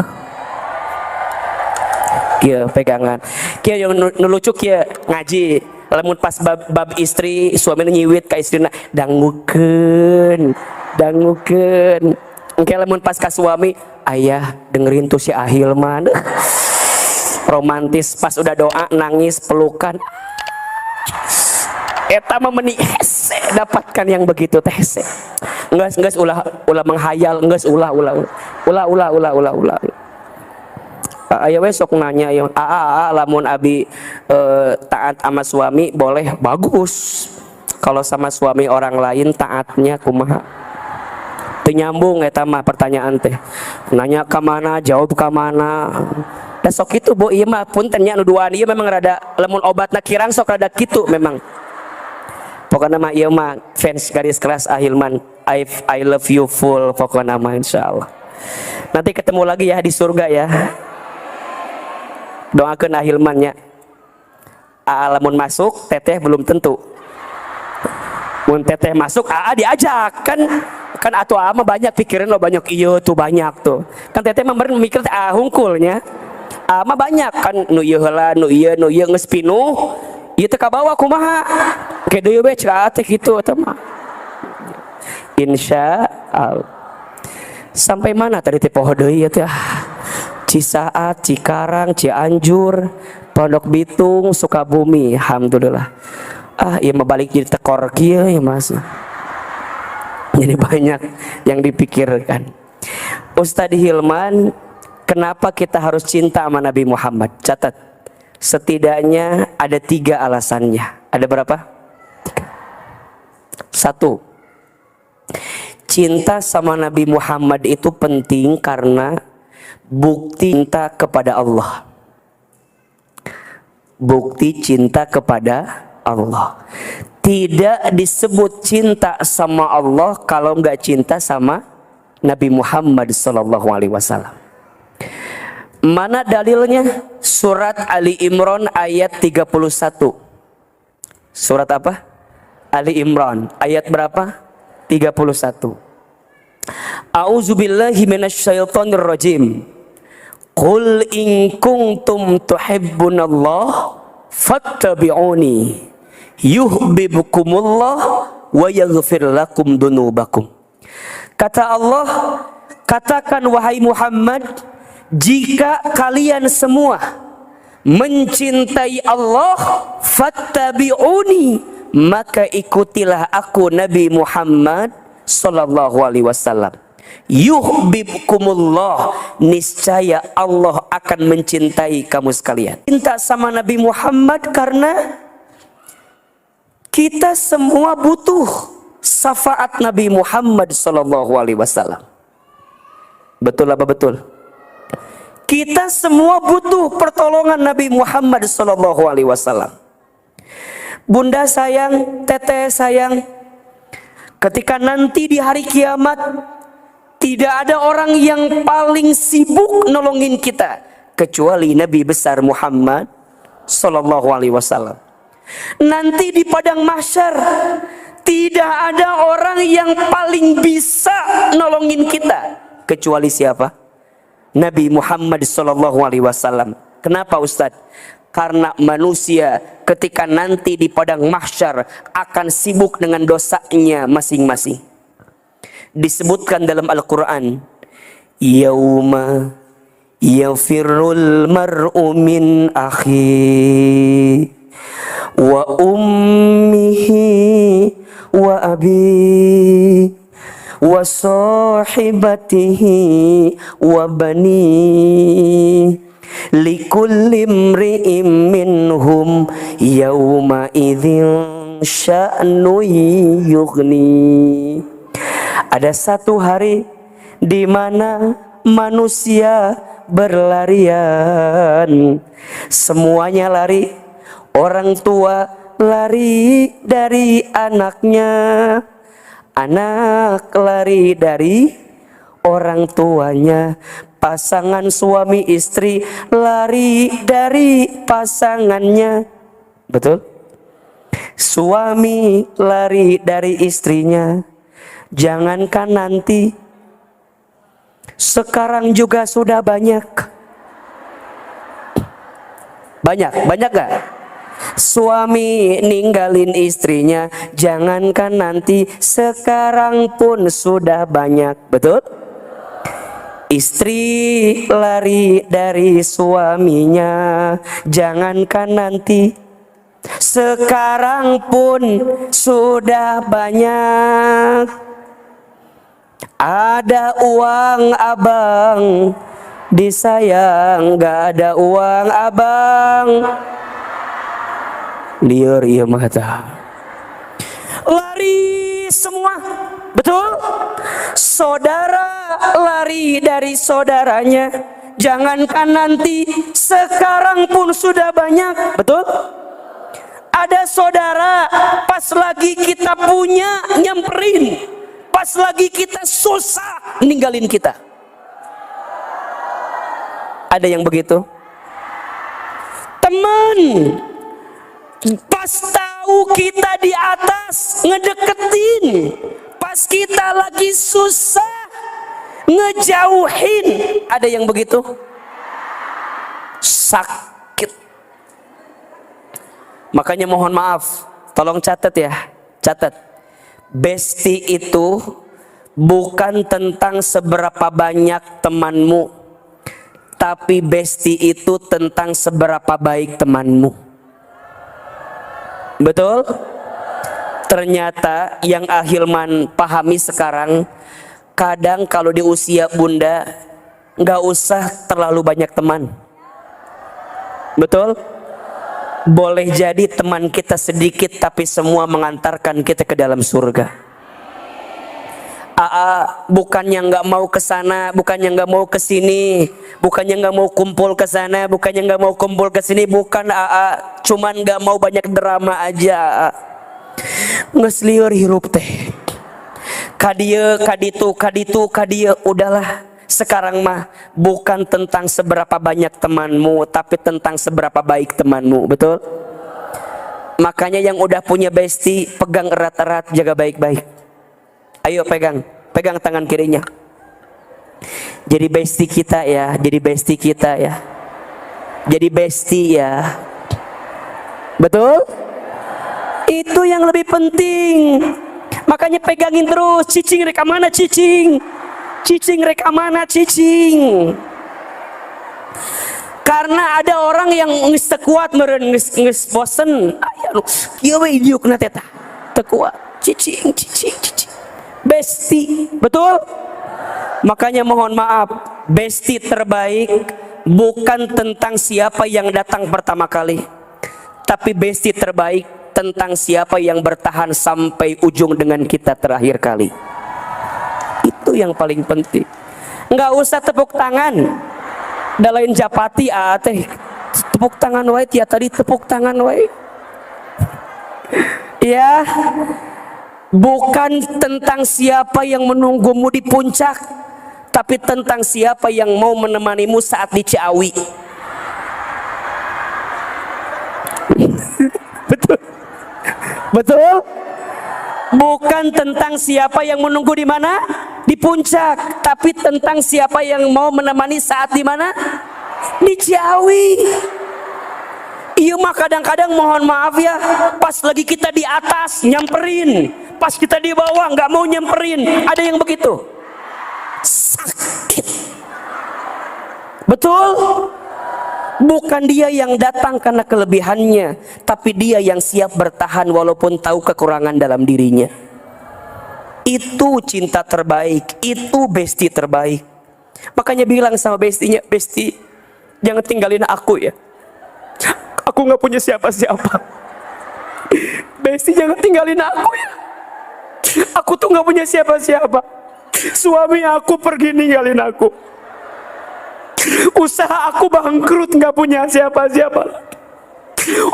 [SPEAKER 1] Kia pegangan. Kia yang nulucuk kia ngaji. Lamun pas bab istri suami nyiwit ka istrina dangukeun. Engke lamun pas ka suami, ayah dengerin tuh si Ahilman. Romantis pas udah doa nangis pelukan. Eta mah meuni hese dapatkan yang begitu teh hese. Enggeus ulah menghayal, enggeus ulah. Aya we sok nanya yang lamun abi taat sama suami boleh bagus. Kalau sama suami orang lain taatnya kumaha? Teu nyambung eta mah pertanyaan teh. Nanya ka mana, jawab ka mana. Da sok kitu Bu, ieu mah punten nya nu duaan ieu memang rada lamun obatna kirang sok rada kitu memang. Pokoknya mah ieu mah fans garis keras Ahilman. I love you full pokoknya mah insyaallah. Nanti ketemu lagi ya di surga ya. Doakeun Ahilman nya. Lamun masuk teteh belum tentu. Mun teteh masuk diajak kan atuh mah banyak pikiran lo banyak ieu tuh banyak tuh. Kan teteh mah meureun mikir hungkulnya. Mah banyak kan nu ieu heula nu ieu geus pinuh. Ieu teh ka bawah kumaha? Ke deui we cek teh kitu eta mah. Insyaallah. Sampai mana tadi teh poho deui ya teh? Cisaat, Cikarang, Cianjur, Pondok Bitung, Sukabumi. Alhamdulillah. Iya mah balik jadi tekor kieu ya Mas. Jadi banyak yang dipikirkan. Ustadz Hilman, kenapa kita harus cinta sama Nabi Muhammad? Catat. Setidaknya ada 3 alasannya. Ada berapa? 1. Cinta sama Nabi Muhammad itu penting karena bukti cinta kepada Allah. Bukti cinta kepada Allah. Tidak disebut cinta sama Allah kalau nggak cinta sama Nabi Muhammad SAW. Mana dalilnya? Surat Ali Imran ayat 31. Surat apa? Ali Imran ayat berapa? 31. A'udzubillahi minasyaitonir rajim. Qul in kuntum tuhibbunallah fattabi'uni yuhibbukumullah wa yaghfir lakum dunubakum. Kata Allah, katakan wahai Muhammad, jika kalian semua mencintai Allah, fattabi'uni, maka ikutilah aku Nabi Muhammad sallallahu alaihi wasallam. Yuhibbukumullah, niscaya Allah akan mencintai kamu sekalian. Cinta sama Nabi Muhammad karena kita semua butuh syafaat Nabi Muhammad sallallahu alaihi wasallam. Betul apa betul? Kita semua butuh pertolongan Nabi Muhammad sallallahu alaihi wasallam. Bunda sayang, teteh sayang, ketika nanti di hari kiamat tidak ada orang yang paling sibuk nolongin kita kecuali Nabi besar Muhammad sallallahu alaihi wasallam. Nanti di padang mahsyar tidak ada orang yang paling bisa nolongin kita kecuali siapa? Nabi Muhammad sallallahu alaihi wasallam. Kenapa Ustadz? Karena manusia ketika nanti di padang mahsyar akan sibuk dengan dosanya masing-masing. Disebutkan dalam Al-Quran, yauma yafirrul mar'u min akhi wa ummihi wa abi wa sahibatihi wa bani likulli imri'in minhum yawma idzin sya'nu yughni. Ada satu hari di mana manusia berlarian, semuanya lari. Orang tua lari dari anaknya, anak lari dari orang tuanya, pasangan suami istri lari dari pasangannya. Betul? Suami lari dari istrinya. Jangankan nanti, sekarang juga sudah banyak. Banyak gak? Suami ninggalin istrinya, jangankan nanti, sekarang pun sudah banyak. Betul? Istri lari dari suaminya, jangankan nanti, sekarang pun sudah banyak. Ada uang abang disayang, gak ada uang abang liar iya mata. Lari semua, betul? Saudara lari dari saudaranya, jangankan nanti, sekarang pun sudah banyak. Betul? Ada saudara pas lagi kita punya nyamperin, pas lagi kita susah ninggalin kita. Ada yang begitu? Teman pas tahu kita di atas ngedeketin, pas kita lagi susah ngejauhin. Ada yang begitu? Sakit. Makanya mohon maaf, tolong catat ya, catat. Besti itu bukan tentang seberapa banyak temanmu, tapi bestie itu tentang seberapa baik temanmu. Betul? Ternyata yang Ahilman pahami sekarang, kadang kalau di usia bunda nggak usah terlalu banyak teman. Betul? Boleh jadi teman kita sedikit tapi semua mengantarkan kita ke dalam surga. Bukannya nggak mau ke sana, bukannya nggak mau ke sini, bukannya nggak mau kumpul ke sana, bukannya nggak mau kumpul ke sini, bukan cuman nggak mau banyak drama aja. Ngeslieur hirup teh. Kadieu, kaditu, udahlah. Sekarang mah bukan tentang seberapa banyak temanmu, tapi tentang seberapa baik temanmu. Betul? Makanya yang udah punya bestie, pegang erat-erat, jaga baik-baik. Ayo pegang tangan kirinya. Jadi bestie kita ya, jadi bestie kita ya. Jadi bestie ya. Betul? Itu yang lebih penting. Makanya pegangin terus. Cicing reka mana cicing? Cicing reka mana cicing? Karena ada orang yang geus teu kuat meureun geus bosen. Aya nu kieu we idiukna teh tah. Teu kuat. Cicing. Bestie, betul? Makanya mohon maaf, bestie terbaik bukan tentang siapa yang datang pertama kali, tapi bestie terbaik tentang siapa yang bertahan sampai ujung dengan kita terakhir kali. Itu yang paling penting. Nggak usah tepuk tangan. Da lain japati teh tepuk tangan wae, tia tadi tepuk tangan wae. Ya. Bukan tentang siapa yang menunggumu di puncak, tapi tentang siapa yang mau menemanimu saat di Ciawi. Betul? Betul? Bukan tentang siapa yang menunggu di mana? Di puncak, tapi tentang siapa yang mau menemani saat di mana? Di Ciawi. Iya mah kadang-kadang mohon maaf ya, pas lagi kita di atas nyamperin, pas kita di bawah nggak mau nyamperin, ada yang begitu. Sakit. Betul? Bukan dia yang datang karena kelebihannya, tapi dia yang siap bertahan walaupun tahu kekurangan dalam dirinya. Itu cinta terbaik, itu bestie terbaik. Makanya bilang sama bestinya, bestie jangan tinggalin aku ya. Aku nggak punya siapa-siapa. Bestie jangan tinggalin aku ya. Aku tuh nggak punya siapa-siapa. Suami aku pergi ninggalin aku. Usaha aku bangkrut, nggak punya siapa-siapa.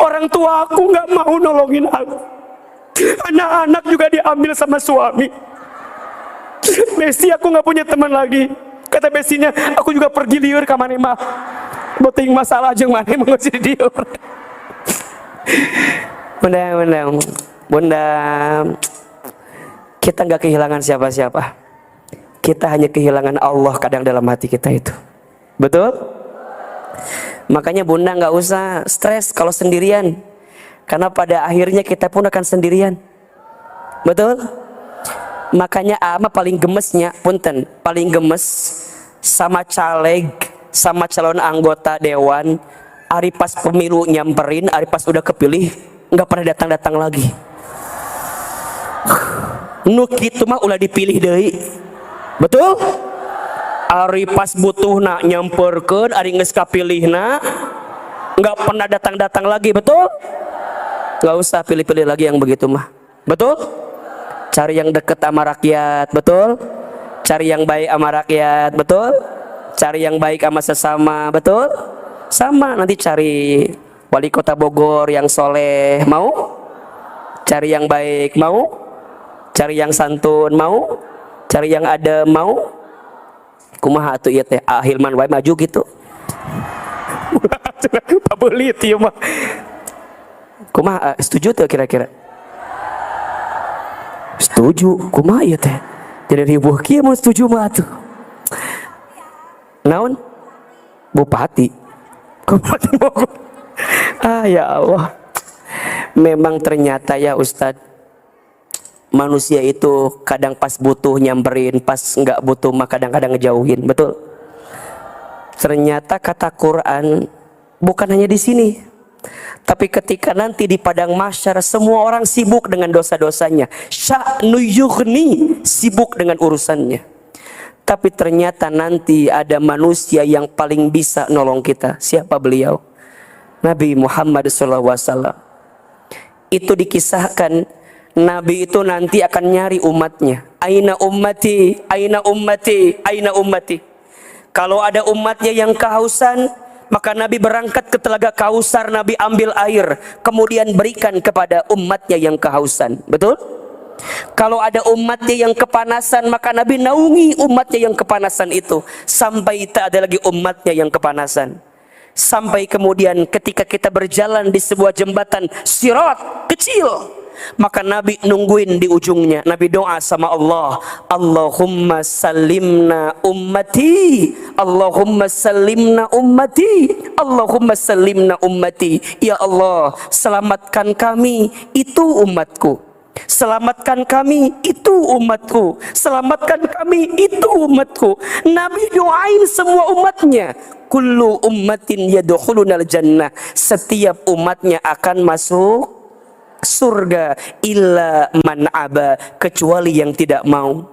[SPEAKER 1] Orang tua aku nggak mau nolongin aku. Anak-anak juga diambil sama suami. Bestie aku nggak punya teman lagi. Kata bestinya, aku juga pergi liur ke mana mah. Boting masalah jeung mana mengusir dia. Bunda, kita nggak kehilangan siapa-siapa. Kita hanya kehilangan Allah kadang dalam hati kita itu. Betul? Makanya bunda nggak usah stres kalau sendirian, karena pada akhirnya kita pun akan sendirian. Betul? Makanya ama paling gemesnya, punten, paling gemes sama caleg, sama calon anggota dewan, hari pas pemilu nyamperin, hari pas udah kepilih nggak pernah datang lagi. Nu kitu mah ulah dipilih deui. Betul? Hari pas butuh nak nyamperkeun, hari geus kapilihna nggak pernah datang lagi. Betul? Nggak usah pilih-pilih lagi yang begitu mah. Betul? Cari yang deket sama rakyat. Betul? Cari yang baik sama rakyat. Betul? Cari yang baik sama sesama. Betul? Sama, nanti cari wali kota Bogor yang soleh, mau? Cari yang baik, mau? Cari yang santun, mau? Cari yang adem, mau? Kumaha atuh ieu teh? Hilman wae maju gitu. Pabelit ieu mah. Kumaha setuju tuh kira-kira? Setuju. Kumaha ieu teh? Jadi ribuh kieu mun setuju mah atuh. Naon? Bupati. Bupati Bogor. Ya Allah. Memang ternyata ya Ustadz, manusia itu kadang pas butuh nyamperin, pas nggak butuh mah kadang-kadang ngejauhin, betul? Ternyata kata Quran bukan hanya di sini, tapi ketika nanti di padang mahsyar semua orang sibuk dengan dosa-dosanya, sya'nu yughni, sibuk dengan urusannya. Tapi ternyata nanti ada manusia yang paling bisa nolong kita. Siapa beliau? Nabi Muhammad SAW. Itu dikisahkan, Nabi itu nanti akan nyari umatnya. Aina ummati, aina ummati, aina ummati. Kalau ada umatnya yang kehausan, maka Nabi berangkat ke telaga Kausar, Nabi ambil air, kemudian berikan kepada umatnya yang kehausan. Betul? Kalau ada umatnya yang kepanasan, maka Nabi naungi umatnya yang kepanasan itu sampai tak ada lagi umatnya yang kepanasan. Sampai kemudian ketika kita berjalan di sebuah jembatan sirat kecil, maka Nabi nungguin di ujungnya. Nabi doa sama Allah, Allahumma salimna ummati, Allahumma salimna ummati, Allahumma salimna ummati. Ya Allah, selamatkan kami, itu umatku. Selamatkan kami, itu umatku. Selamatkan kami, itu umatku. Nabi doain semua umatnya. Kullu ummatin yadkhulunal jannah. Setiap umatnya akan masuk surga, illa man aba, kecuali yang tidak mau.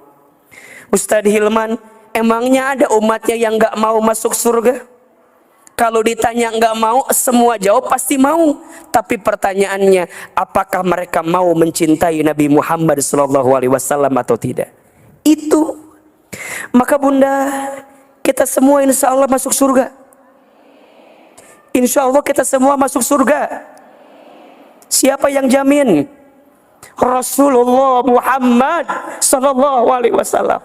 [SPEAKER 1] Ustadz Hilman, emangnya ada umatnya yang nggak mau masuk surga? Kalau ditanya nggak mau, semua jawab pasti mau. Tapi pertanyaannya, apakah mereka mau mencintai Nabi Muhammad SAW atau tidak? Itu. Maka bunda, kita semua insya Allah masuk surga. Insya Allah kita semua masuk surga. Siapa yang jamin? Rasulullah Muhammad SAW.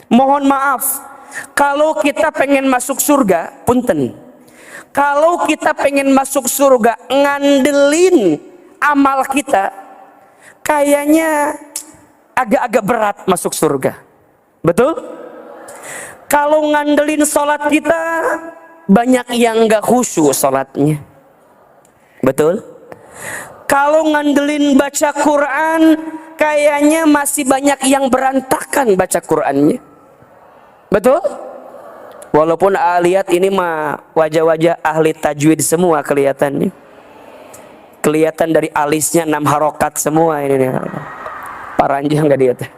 [SPEAKER 1] Mohon maaf, kalau kita pengen masuk surga, punten. Kalau kita pengen masuk surga ngandelin amal kita, kayaknya agak-agak berat masuk surga. Betul? Kalau ngandelin sholat kita, banyak yang gak khusyuk sholatnya. Betul? Kalau ngandelin baca Quran, kayaknya masih banyak yang berantakan baca Qurannya. Betul? Walaupun lihat ini mah wajah-wajah ahli tajwid semua kelihatannya. Kelihatan dari alisnya 6 harokat semua ini nih. Paranjang nggak dia teh?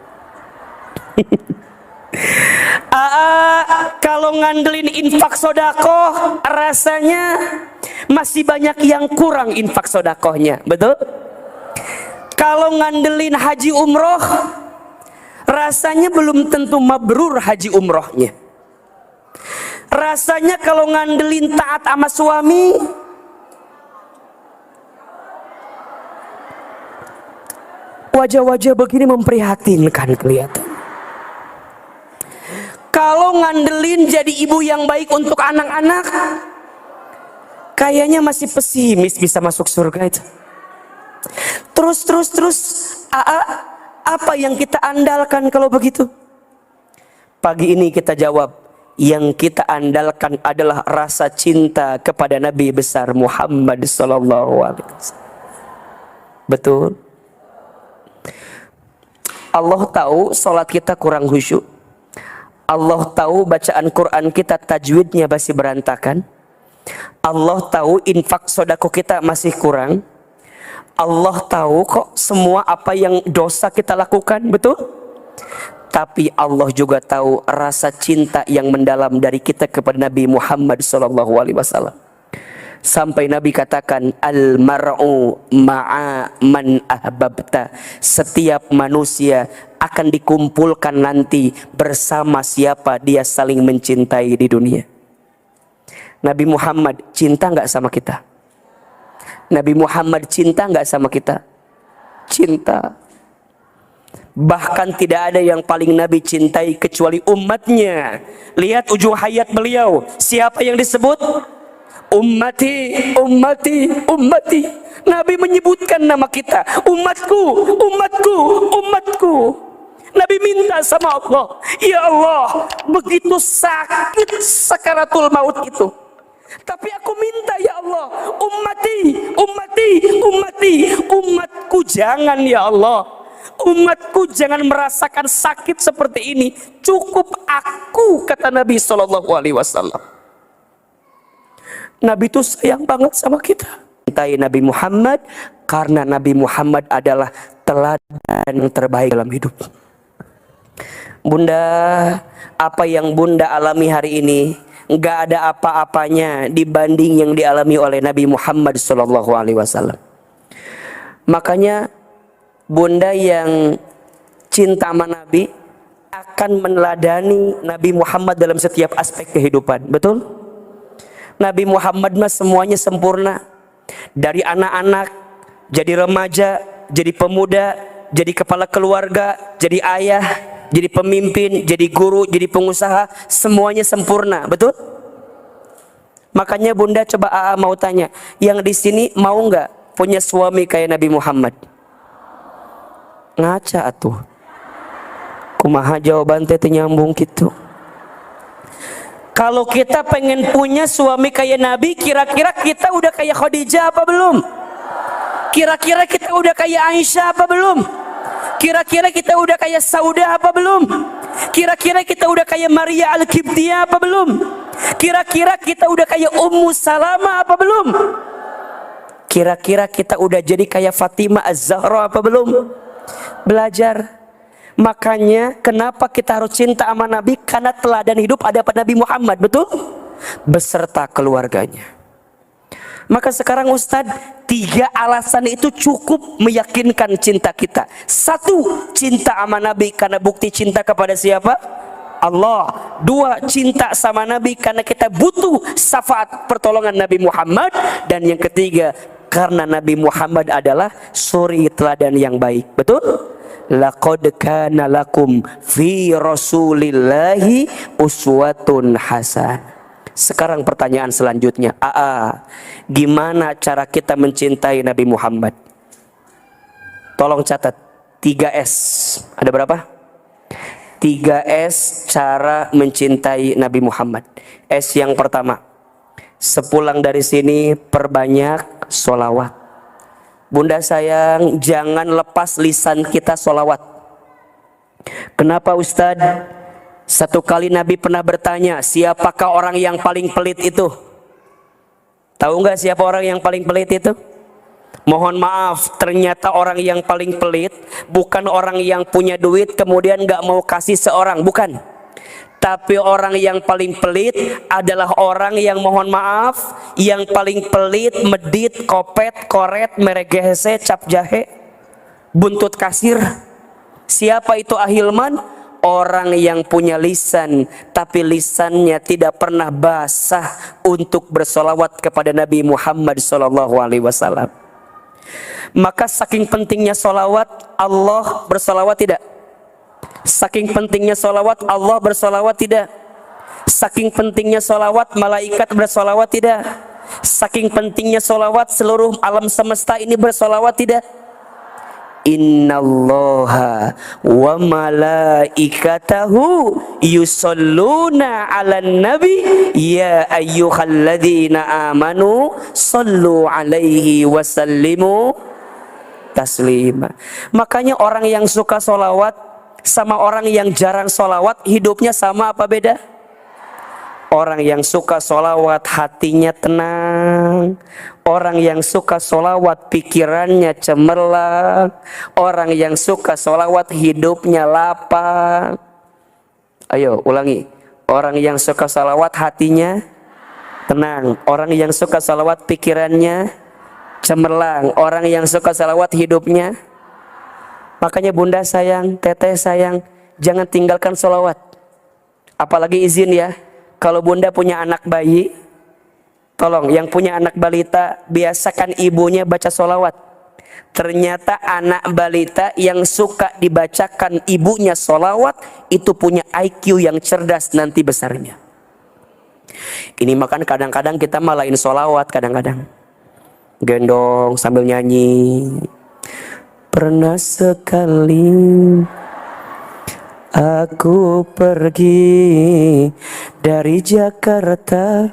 [SPEAKER 1] Kalau ngandelin infak sodakoh, rasanya masih banyak yang kurang infak sodakohnya. Betul? Kalau ngandelin haji umroh, rasanya belum tentu mabrur haji umrohnya. Rasanya kalau ngandelin taat sama suami, wajah-wajah begini memprihatinkan kelihatan. Kalau ngandelin jadi ibu yang baik untuk anak-anak, kayaknya masih pesimis bisa masuk surga itu. Terus, apa yang kita andalkan kalau begitu? Pagi ini kita jawab, yang kita andalkan adalah rasa cinta kepada Nabi besar Muhammad SAW. Betul? Allah tahu sholat kita kurang khusyuk. Allah tahu bacaan Quran kita tajwidnya masih berantakan. Allah tahu infak sodako kita masih kurang. Allah tahu kok semua apa yang dosa kita lakukan, betul? Tapi Allah juga tahu rasa cinta yang mendalam dari kita kepada Nabi Muhammad SAW. Sampai Nabi katakan, al-mar'u ma'a man ahbabta. Setiap manusia akan dikumpulkan nanti bersama siapa dia saling mencintai di dunia. Nabi Muhammad cinta nggak sama kita? Nabi Muhammad cinta nggak sama kita? Cinta. Bahkan tidak ada yang paling Nabi cintai kecuali umatnya. Lihat ujung hayat beliau, siapa yang disebut? Ummati, ummati, ummati. Nabi menyebutkan nama kita, umatku, umatku, umatku. Nabi minta sama Allah, ya Allah, begitu sakit sakaratul maut itu, tapi aku minta ya Allah, ummati, ummati, ummati, umatku jangan ya Allah. umatku jangan merasakan sakit seperti ini. Cukup aku, kata Nabi SAW. Nabi itu sayang banget sama kita. Cintai Nabi Muhammad karena Nabi Muhammad adalah teladan yang terbaik dalam hidup. Bunda, apa yang Bunda alami hari ini nggak ada apa-apanya dibanding yang dialami oleh Nabi Muhammad SAW. Makanya Bunda yang cinta sama Nabi akan meneladani Nabi Muhammad dalam setiap aspek kehidupan. Betul? Nabi Muhammad mah semuanya sempurna. Dari anak-anak, jadi remaja, jadi pemuda, jadi kepala keluarga, jadi ayah, jadi pemimpin, jadi guru, jadi pengusaha, semuanya sempurna. Betul? Makanya Bunda coba AA mau tanya, yang di sini mau nggak punya suami kayak Nabi Muhammad? Ngaca atuh. Kumaha jawaban teh nyambung gitu. Kalau kita pengen punya suami kayak Nabi, kira-kira kita udah kayak Khadijah apa belum? Kira-kira kita udah kayak Aisyah apa belum? Kira-kira kita udah kayak Saudah apa belum? Kira-kira kita udah kayak Maria Al-Qibtiyah apa belum? Kira-kira kita udah kayak Ummu Salamah apa belum? Kira-kira kita udah jadi kayak Fatimah Az-Zahra apa belum? Belajar. Makanya kenapa kita harus cinta sama Nabi? Karena teladan hidup ada pada Nabi Muhammad, betul? Beserta keluarganya. Maka sekarang Ustadz, 3 alasan itu cukup meyakinkan cinta kita. 1, cinta sama Nabi karena bukti cinta kepada siapa? Allah. 2, cinta sama Nabi karena kita butuh syafaat pertolongan Nabi Muhammad. Dan yang ketiga, karena Nabi Muhammad adalah suri teladan yang baik. Betul? Laqad kana lakum fi rasulillahi uswatun hasan. Sekarang pertanyaan selanjutnya, gimana cara kita mencintai Nabi Muhammad? Tolong catat 3S. Ada berapa? 3S cara mencintai Nabi Muhammad. S yang pertama, sepulang dari sini perbanyak sholawat. Bunda sayang, jangan lepas lisan kita sholawat. Kenapa Ustadz? Satu kali Nabi pernah bertanya, siapakah orang yang paling pelit itu? Tahu nggak siapa orang yang paling pelit itu? Mohon maaf, ternyata orang yang paling pelit bukan orang yang punya duit kemudian nggak mau kasih seorang, bukan. Tapi orang yang paling pelit adalah orang yang, mohon maaf, yang paling pelit, medit, kopet, koret, meregehese, cap jahe, buntut kasir. Siapa itu ahilman? Orang yang punya lisan, tapi lisannya tidak pernah basah untuk bersolawat kepada Nabi Muhammad SAW. Maka saking pentingnya solawat, Allah bersolawat tidak? Saking pentingnya solawat, Allah bersolawat tidak? Saking pentingnya solawat, malaikat bersolawat tidak? Saking pentingnya solawat, seluruh alam semesta ini bersolawat tidak? Innallaha wa malaikatahu yusalluna 'alan nabi ya ayyuhalladzina amanu sallu 'alaihi wa sallimu taslima. Makanya orang yang suka solawat sama orang yang jarang solawat hidupnya sama apa beda? Orang yang suka solawat hatinya tenang. Orang yang suka solawat pikirannya cemerlang. Orang yang suka solawat hidupnya lapang. Ayo ulangi. Orang yang suka solawat hatinya tenang. Orang yang suka solawat pikirannya cemerlang. Orang yang suka solawat hidupnya. Makanya Bunda sayang, Teteh sayang, jangan tinggalkan solawat. Apalagi izin ya, kalau Bunda punya anak bayi, tolong yang punya anak balita, biasakan ibunya baca solawat. Ternyata anak balita yang suka dibacakan ibunya solawat, itu punya IQ yang cerdas nanti besarnya. Ini makan kadang-kadang kita malahin solawat, kadang-kadang gendong sambil nyanyi. Pernah sekali aku pergi dari Jakarta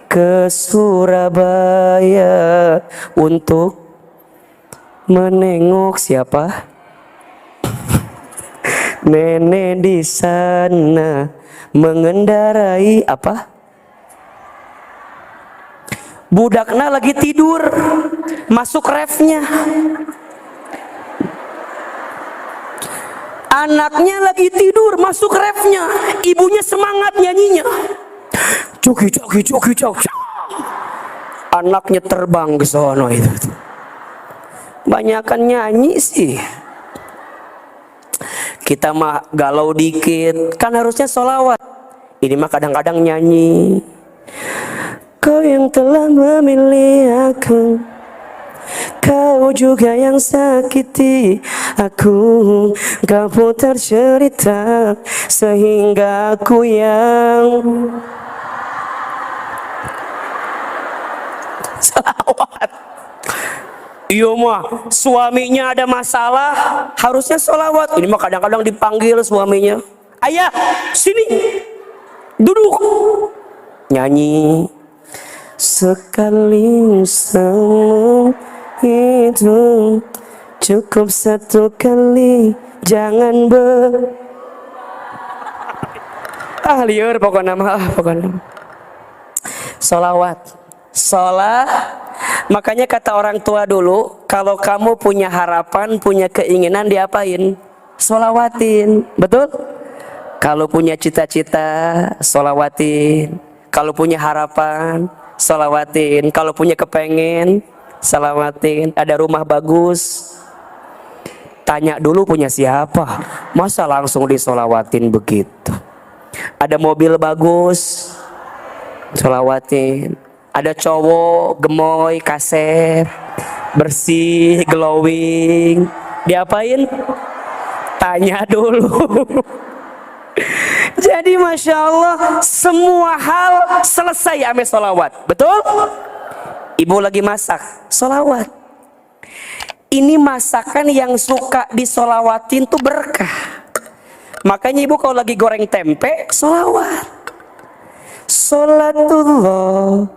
[SPEAKER 1] ke Surabaya untuk menengok siapa? Nenek di sana mengendarai apa? Budakna lagi tidur, masuk refnya. Anaknya lagi tidur, masuk refnya. Ibunya semangat nyanyinya. Joki joki joki joki. Anaknya terbang ke sono itu. Banyakan nyanyi sih. Kita mah galau dikit, kan harusnya sholawat. Ini mah kadang-kadang nyanyi. Kau yang telah memilih aku, kau juga yang sakiti aku. Kau putar cerita sehingga aku yang sholawat. Iya mah suaminya ada masalah, harusnya sholawat. Ini mah kadang-kadang dipanggil suaminya, ayah sini duduk, nyanyi. Sekali semua itu cukup satu kali, jangan liur pokoknya mah pokoknya. Sholawat, makanya kata orang tua dulu, kalau kamu punya harapan, punya keinginan, diapain? Sholawatin, betul? Kalau punya cita-cita, sholawatin. Kalau punya harapan, sholawatin. Kalau punya kepengen, sholawatin. Ada rumah bagus, tanya dulu punya siapa, masa langsung disolawatin begitu. Ada mobil bagus, sholawatin. Ada cowok gemoy, kasep, bersih, glowing, diapain? Tanya dulu. Jadi Masya Allah, semua hal selesai ame sholawat, betul? Ibu lagi masak, sholawat. Ini masakan yang suka disolawatin tuh berkah. Makanya ibu kalau lagi goreng tempe, sholawat. Sholatullah,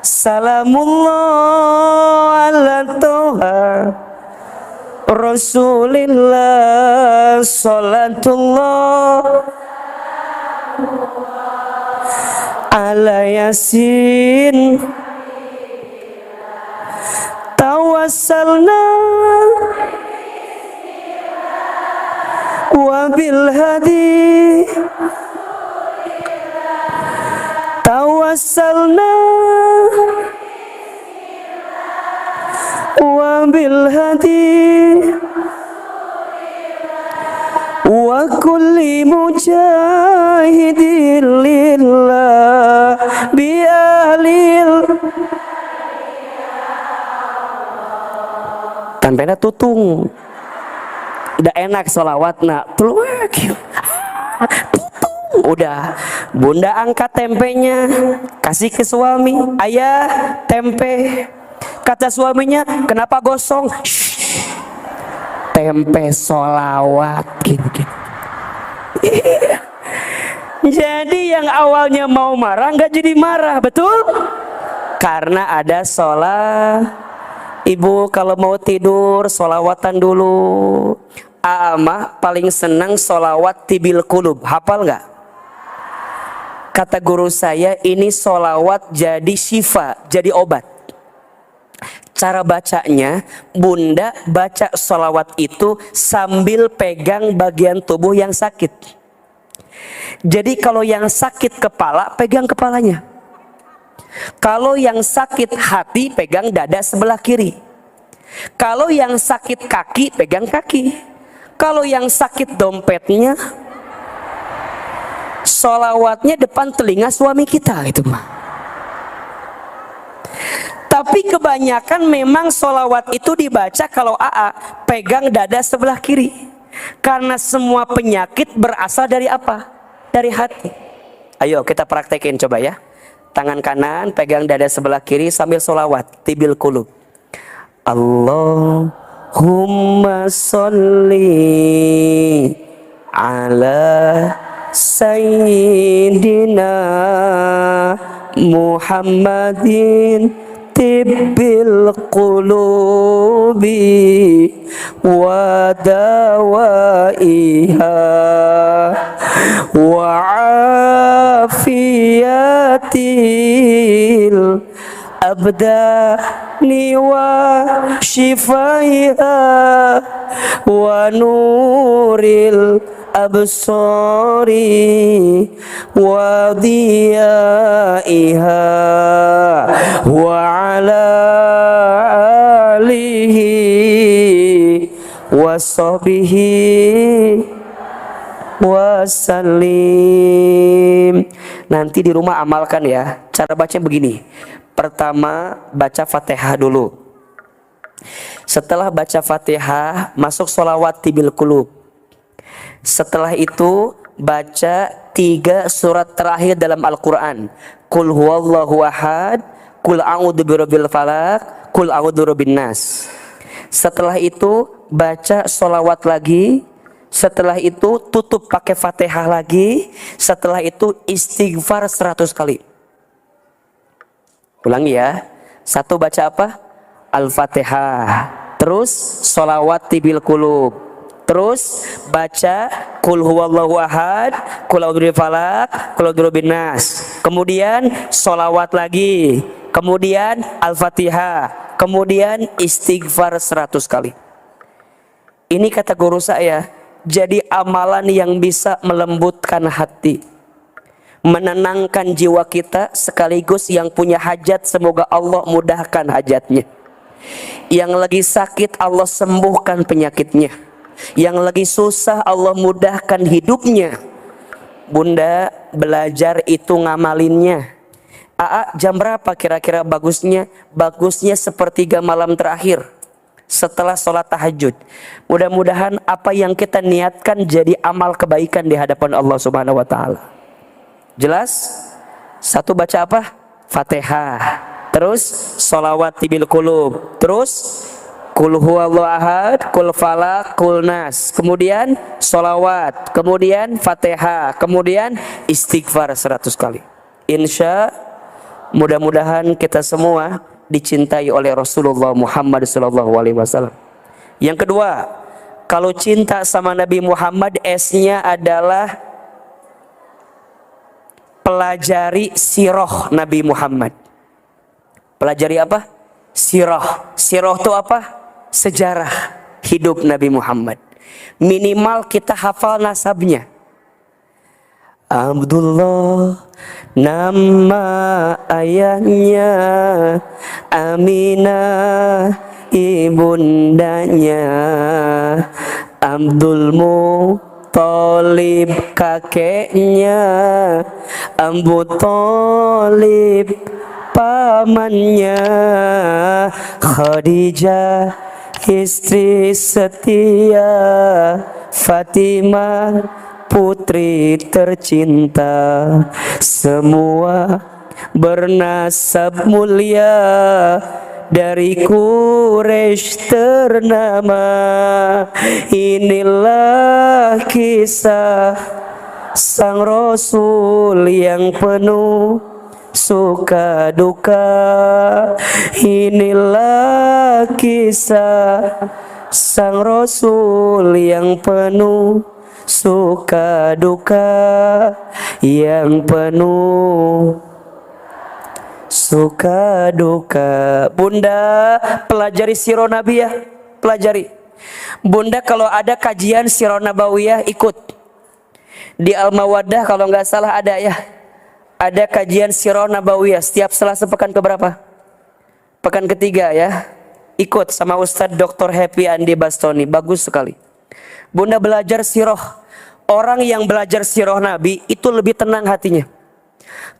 [SPEAKER 1] salamullah ala toha Rasulillah, sholatullah ala yasin, tawassalna wabil hadi, tawassalna wabil hadi wa kulli mujahidin lillah bi'alil. Tampena tutung udah enak sholawatna tutung, udah bunda angkat tempenya, kasih ke suami, ayah tempe. Kata suaminya, kenapa gosong? Shh, tempe sholawat gitu. Jadi yang awalnya mau marah nggak jadi marah, betul? Karena ada sholat. Ibu kalau mau tidur sholawatan dulu. Aamah paling senang sholawat tibil kulub, hafal nggak? Kata guru saya, ini sholawat jadi syifa, jadi obat. Cara bacanya, bunda baca sholawat itu sambil pegang bagian tubuh yang sakit. Jadi kalau yang sakit kepala, pegang kepalanya. Kalau yang sakit hati, pegang dada sebelah kiri. Kalau yang sakit kaki, pegang kaki. Kalau yang sakit dompetnya, sholawatnya depan telinga suami kita itu mah. Tapi kebanyakan memang sholawat itu dibaca kalau pegang dada sebelah kiri. Karena semua penyakit berasal dari apa? Dari hati. Ayo kita praktekin coba ya. Tangan kanan pegang dada sebelah kiri sambil sholawat tibil kulub. Allahumma sholli ala sayyidina Muhammadin tibbil qulubi wa dawaiha wa afiyatil abdani wa shifaiha wa nuril absari wa diyaiha wa ala alihi wa sahbihi wasallim. Nanti di rumah amalkan ya. Cara bacanya begini. Pertama baca Fatihah dulu. Setelah baca Fatihah masuk sholawat tibil qulub. Setelah itu baca 3 surat terakhir dalam Al-Quran. Qul huwallahu ahad, Qul a'udzu birabbil falaq, Qul a'udzu birabbin nas. Setelah itu baca sholawat lagi. Setelah itu tutup pakai Fatihah lagi. Setelah itu istighfar 100 kali. Ulangi ya. 1 baca apa? Al-Fatihah. Terus sholawat tibil qulub. Terus baca Qul huwallahu ahad, Qul a'udzu birabbil falaq, Qul a'udzu birabbin nas. Kemudian sholawat lagi. Kemudian Al-Fatihah. Kemudian istighfar 100 kali. Ini kata guru saya, jadi amalan yang bisa melembutkan hati, menenangkan jiwa kita, sekaligus yang punya hajat semoga Allah mudahkan hajatnya. Yang lagi sakit Allah sembuhkan penyakitnya. Yang lagi susah Allah mudahkan hidupnya. Bunda belajar itu ngamalinnya. Jam berapa kira-kira bagusnya? Bagusnya sepertiga malam terakhir setelah sholat tahajud. Mudah-mudahan apa yang kita niatkan jadi amal kebaikan di hadapan Allah Subhanahu wa taala. Jelas? 1 baca apa? Fatihah. Terus sholawat tibil qulub. Terus Qul huwallahu ahad, Qul falaq, Qul nas. Kemudian sholawat. Kemudian Fatihah. Kemudian istighfar 100 kali. Insya mudah-mudahan kita semua dicintai oleh Rasulullah Muhammad SAW. Yang kedua, kalau cinta sama Nabi Muhammad, S-nya adalah pelajari sirah Nabi Muhammad. Pelajari apa? Sirah. Sirah itu apa? Sejarah hidup Nabi Muhammad. Minimal kita hafal nasabnya. Abdullah nama ayahnya, Aminah ibundanya, Abdul Muthalib kakeknya, Abu Thalib pamannya, Khadijah istri setia, Fatimah putri tercinta, semua bernasab mulia, dari Quraisy ternama. Inilah kisah sang Rasul yang penuh suka duka. Inilah kisah sang Rasul yang penuh suka duka, yang penuh suka duka. Bunda pelajari sirah Nabiyah, pelajari. Bunda kalau ada kajian sirah Nabawiyah ikut. Di Al-Mawaddah kalau nggak salah ada ya. Ada kajian sirah Nabawiyah setiap Selasa pekan keberapa? Pekan ketiga ya. Ikut sama Ustadz Dr. Happy Andi Bastoni, bagus sekali. Bunda belajar sirah. Orang yang belajar sirah Nabi itu lebih tenang hatinya.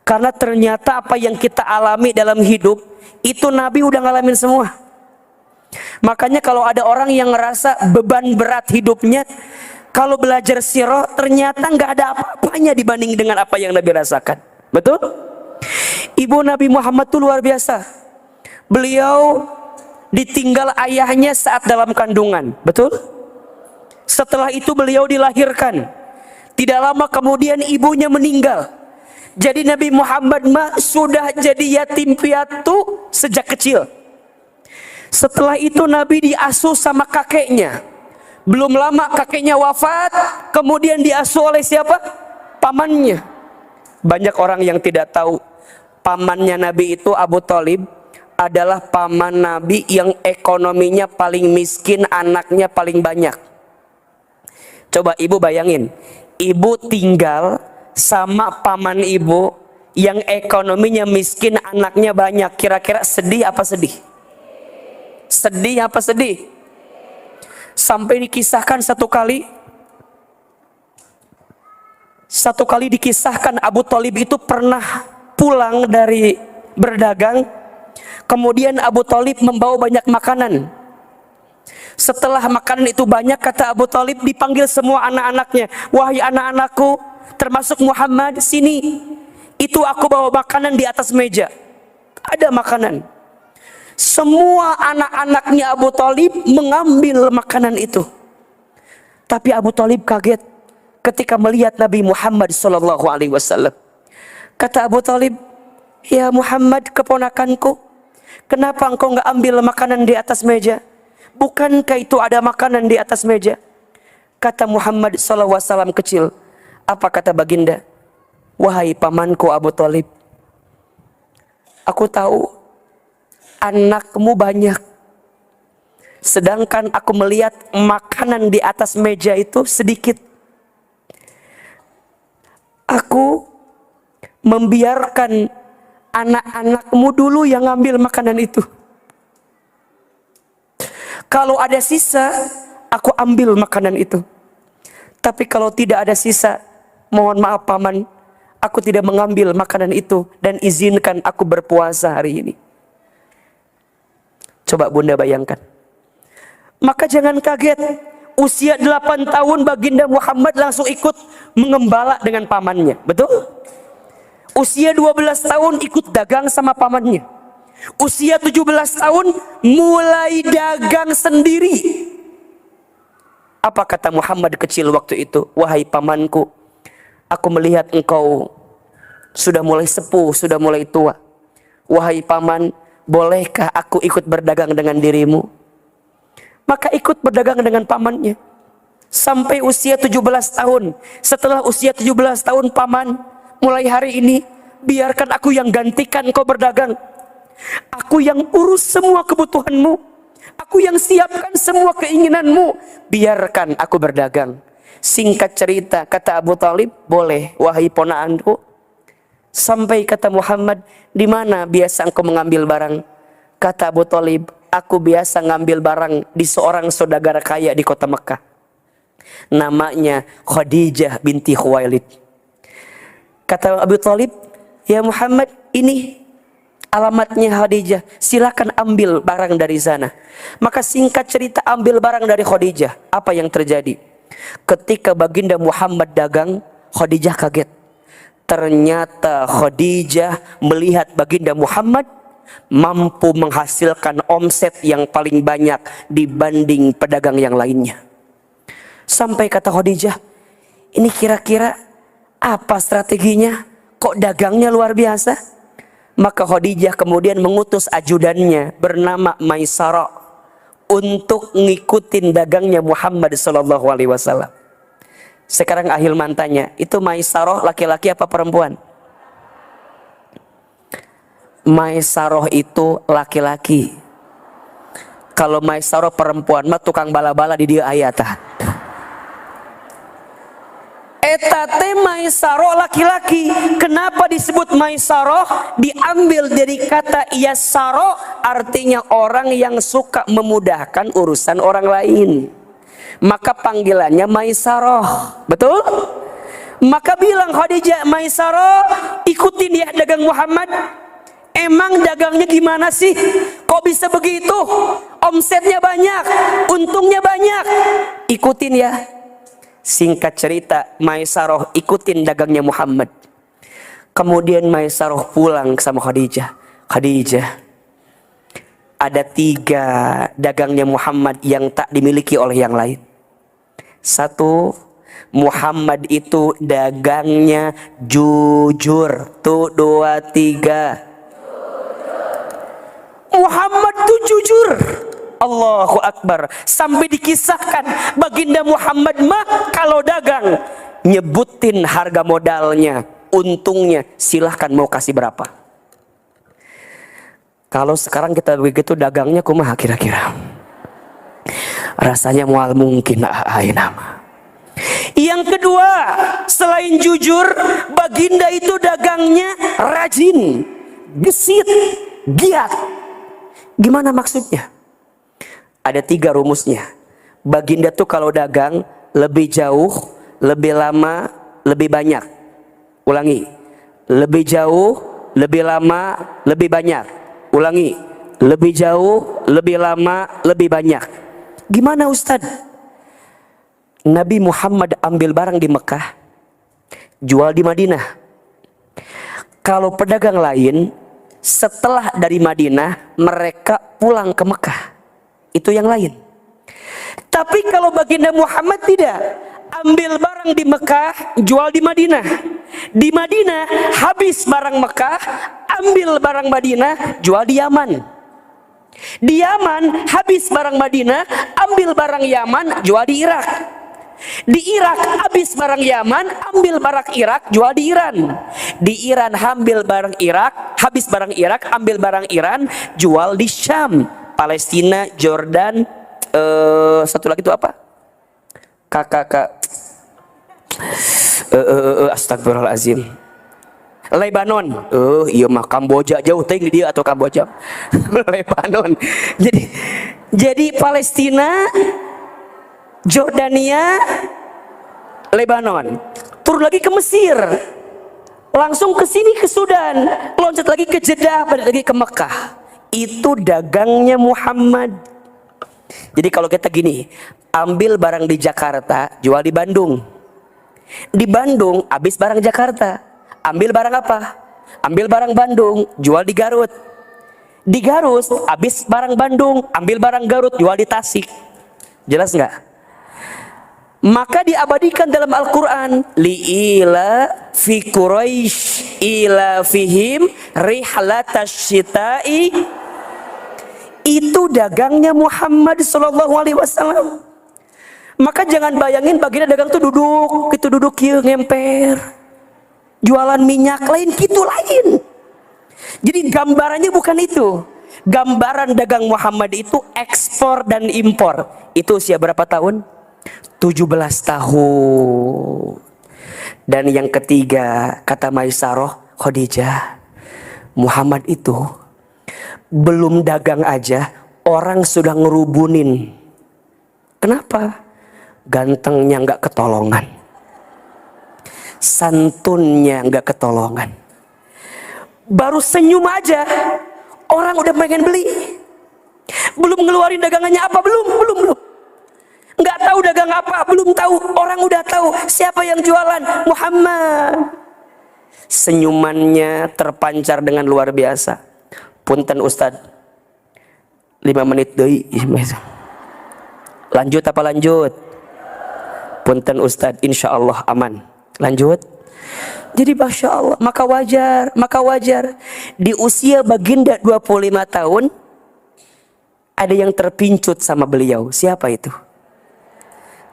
[SPEAKER 1] Karena ternyata apa yang kita alami dalam hidup itu Nabi udah ngalamin semua. Makanya kalau ada orang yang ngerasa beban berat hidupnya, kalau belajar sirah ternyata nggak ada apa-apanya dibanding dengan apa yang Nabi rasakan. Betul? Ibu Nabi Muhammad itu luar biasa. Beliau ditinggal ayahnya saat dalam kandungan. Betul? Setelah itu beliau dilahirkan. Tidak lama kemudian ibunya meninggal. Jadi Nabi Muhammad mah sudah jadi yatim piatu sejak kecil. Setelah itu Nabi diasuh sama kakeknya. Belum lama kakeknya wafat, kemudian diasuh oleh siapa? Pamannya. Banyak orang yang tidak tahu, pamannya Nabi itu Abu Thalib adalah paman Nabi yang ekonominya paling miskin, anaknya paling banyak. Coba ibu bayangin, ibu tinggal sama paman ibu yang ekonominya miskin, anaknya banyak. Kira-kira sedih apa sedih? Sedih apa sedih? Sampai dikisahkan satu kali dikisahkan Abu Thalib itu pernah pulang dari berdagang. Kemudian Abu Thalib membawa banyak makanan. Setelah makanan itu banyak, kata Abu Thalib, dipanggil semua anak-anaknya. Wahai anak-anakku, termasuk Muhammad, sini. Itu aku bawa makanan di atas meja. Ada makanan. Semua anak-anaknya Abu Thalib mengambil makanan itu. Tapi Abu Thalib kaget ketika melihat Nabi Muhammad SAW. Kata Abu Thalib, ya Muhammad keponakanku, kenapa engkau nggak ambil makanan di atas meja? Bukankah itu ada makanan di atas meja? Kata Muhammad SAW kecil, apa kata baginda? Wahai pamanku Abu Thalib, aku tahu anakmu banyak, sedangkan aku melihat makanan di atas meja itu sedikit. Aku membiarkan anak-anakmu dulu yang ngambil makanan itu. Kalau ada sisa, aku ambil makanan itu. Tapi kalau tidak ada sisa, mohon maaf paman, aku tidak mengambil makanan itu dan izinkan aku berpuasa hari ini. Coba bunda bayangkan. Maka jangan kaget, usia 8 tahun baginda Muhammad langsung ikut mengembala dengan pamannya. Betul? Usia 12 tahun ikut dagang sama pamannya. Usia 17 tahun mulai dagang sendiri. Apa kata Muhammad kecil waktu itu? Wahai pamanku, aku melihat engkau sudah mulai sepuh, sudah mulai tua. Wahai paman, bolehkah aku ikut berdagang dengan dirimu? Maka ikut berdagang dengan pamannya. Sampai usia 17 tahun. Setelah usia 17 tahun, paman, mulai hari ini biarkan aku yang gantikan kau berdagang. Aku yang urus semua kebutuhanmu. Aku yang siapkan semua keinginanmu. Biarkan aku berdagang. Singkat cerita, kata Abu Thalib, boleh wahai ponakanku. Sampai kata Muhammad, di mana biasa engkau mengambil barang? Kata Abu Thalib, aku biasa ngambil barang di seorang saudagar kaya di kota Mekah. Namanya Khadijah binti Khuwailid. Kata Abu Thalib, ya Muhammad, ini alamatnya Khadijah, silakan ambil barang dari sana. Maka singkat cerita ambil barang dari Khadijah. Apa yang terjadi? Ketika baginda Muhammad dagang, Khadijah kaget. Ternyata Khadijah melihat baginda Muhammad mampu menghasilkan omset yang paling banyak dibanding pedagang yang lainnya. Sampai kata Khadijah, ini kira-kira apa strateginya? Kok dagangnya luar biasa? Maka Khadijah kemudian mengutus ajudannya bernama Maisarah untuk ngikutin dagangnya Muhammad SAW. Sekarang Ahilman tanya, itu Maisarah laki-laki apa perempuan? Maisarah itu laki-laki. Kalau Maisarah perempuan mah tukang bala-bala di dia ayatah. Etate Maisarah laki-laki. Kenapa disebut Maisarah? Diambil dari kata Yasaro, artinya orang yang suka memudahkan urusan orang lain. Maka panggilannya Maisarah. Betul? Maka bilang Khadijah, Maisarah, ikutin dia dagang Muhammad. Emang dagangnya gimana sih? Kok bisa begitu? Omsetnya banyak, untungnya banyak. Ikutin ya. Singkat cerita, Maisarah ikutin dagangnya Muhammad. Kemudian Maisarah pulang sama Khadijah. Khadijah, ada 3 dagangnya Muhammad yang tak dimiliki oleh yang lain. 1, Muhammad itu dagangnya jujur. Tuh 2, 3. Muhammad tuh jujur. Allahu Akbar. Sampai dikisahkan baginda Muhammad mah kalau dagang nyebutin harga modalnya, untungnya, silahkan mau kasih berapa. Kalau sekarang kita begitu dagangnya kumaha kira-kira? Rasanya mual mungkin nama. Yang kedua, selain jujur, baginda itu dagangnya rajin, gesit, giat. Gimana maksudnya? Ada 3 rumusnya. Baginda tuh kalau dagang lebih jauh, lebih lama, lebih banyak. Ulangi. Lebih jauh, lebih lama, lebih banyak. Ulangi. Lebih jauh, lebih lama, lebih banyak. Gimana Ustadz? Nabi Muhammad ambil barang di Mekah, jual di Madinah. Kalau pedagang lain setelah dari Madinah mereka pulang ke Mekah, itu yang lain. Tapi kalau baginda Muhammad tidak, ambil barang di Mekah, jual di Madinah. Di Madinah habis barang Mekah, ambil barang Madinah, jual di Yaman. Di Yaman habis barang Madinah, ambil barang Yaman, jual di Irak. Di Irak habis barang Yaman, ambil barang Irak, jual di Iran. Di Iran ambil barang Irak, habis barang Irak, ambil barang Iran, jual di Syam, Palestina, Jordan, satu lagi itu apa? Astagfirullahalazim. Lebanon. Iya mah Kamboja, jauh tinggi dia atau Kamboja. Lebanon. Jadi Palestina, Jordania, Lebanon. Turun lagi ke Mesir. Langsung ke sini ke Sudan. Loncat lagi ke Jeddah, balik lagi ke Mekah. Itu dagangnya Muhammad. Jadi kalau kita gini, ambil barang di Jakarta, jual di Bandung. Di Bandung habis barang Jakarta. Ambil barang apa? Ambil barang Bandung, jual di Garut. Di Garut habis barang Bandung, ambil barang Garut, jual di Tasik. Jelas nggak? Maka diabadikan dalam Al-Quran, li'ila fi Quraisy ila fihim rihlatasyita'i. Itu dagangnya Muhammad SAW. Maka jangan bayangin baginda dagang tuh duduk, gitu duduk kieu ngemper. Jualan minyak lain gitu lain. Jadi gambarannya bukan itu. Gambaran dagang Muhammad itu ekspor dan impor. Itu usia berapa tahun? 17 tahun. Dan yang ketiga, kata Maisarah Khadijah, Muhammad itu belum dagang aja orang sudah ngerubunin. Kenapa? Gantengnya nggak ketolongan, santunnya nggak ketolongan. Baru senyum aja orang udah pengen beli. Belum ngeluarin dagangannya apa, belum. Nggak tahu dagang apa, belum tahu, orang udah tahu siapa yang jualan, Muhammad. Senyumannya terpancar dengan luar biasa. Punten Ustad, 5 menit deui. Lanjut apa lanjut? Punten Ustad, insya Allah aman. Lanjut. Jadi Masya Allah, maka wajar di usia baginda 25 tahun ada yang terpincut sama beliau. Siapa itu?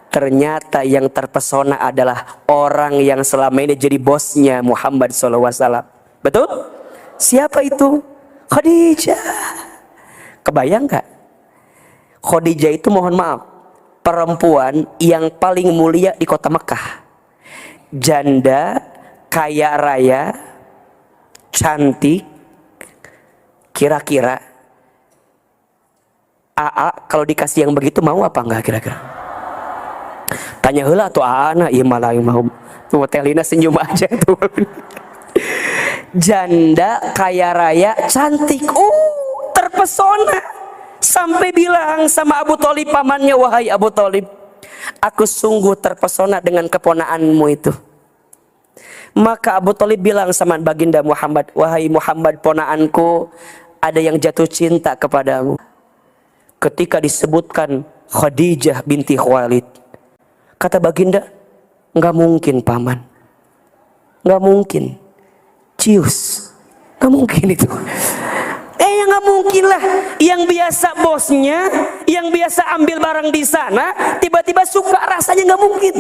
[SPEAKER 1] Ternyata yang terpesona adalah orang yang selama ini jadi bosnya Muhammad SAW. Betul? Siapa itu? Khadijah. Kebayang gak? Khadijah itu mohon maaf, perempuan yang paling mulia di kota Mekah. Janda, kaya raya, cantik. Kira-kira AA kalau dikasih yang begitu mau apa enggak kira-kira? Tanya heula tuh anak, ieu malah mau. Tuh Telina senyum aja tuh. Janda, kaya raya, cantik. Terpesona. Sampai bilang sama Abu Thalib pamannya, wahai Abu Thalib, aku sungguh terpesona dengan keponakanmu itu. Maka Abu Thalib bilang sama baginda Muhammad, wahai Muhammad ponaanku, ada yang jatuh cinta kepadamu. Ketika disebutkan Khadijah binti Khuwailid, kata baginda, Nggak mungkin paman, nggak mungkin. Cius, nggak mungkin itu. Ya nggak mungkin lah. Yang biasa bosnya, yang biasa ambil barang di sana, tiba-tiba suka, rasanya nggak mungkin.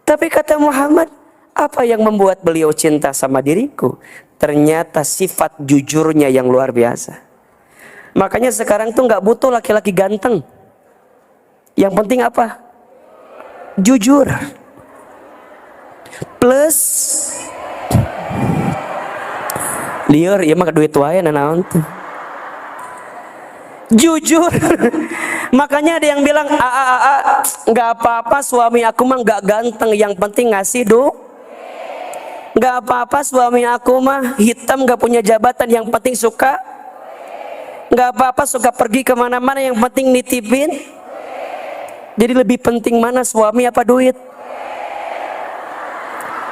[SPEAKER 1] Tapi kata Muhammad, apa yang membuat beliau cinta sama diriku? Ternyata sifat jujurnya yang luar biasa. Makanya sekarang tuh nggak butuh laki-laki ganteng. Yang penting apa? Jujur. Plus liar, ya mah duit wae nanaon tuh. Jujur. Makanya ada yang bilang, nggak apa-apa suami aku mah nggak ganteng, yang penting ngasih nggak apa-apa suami aku mah hitam nggak punya jabatan, yang penting suka. Nggak apa-apa suka pergi kemana-mana, yang penting nitipin. Jadi lebih penting mana, suami apa duit?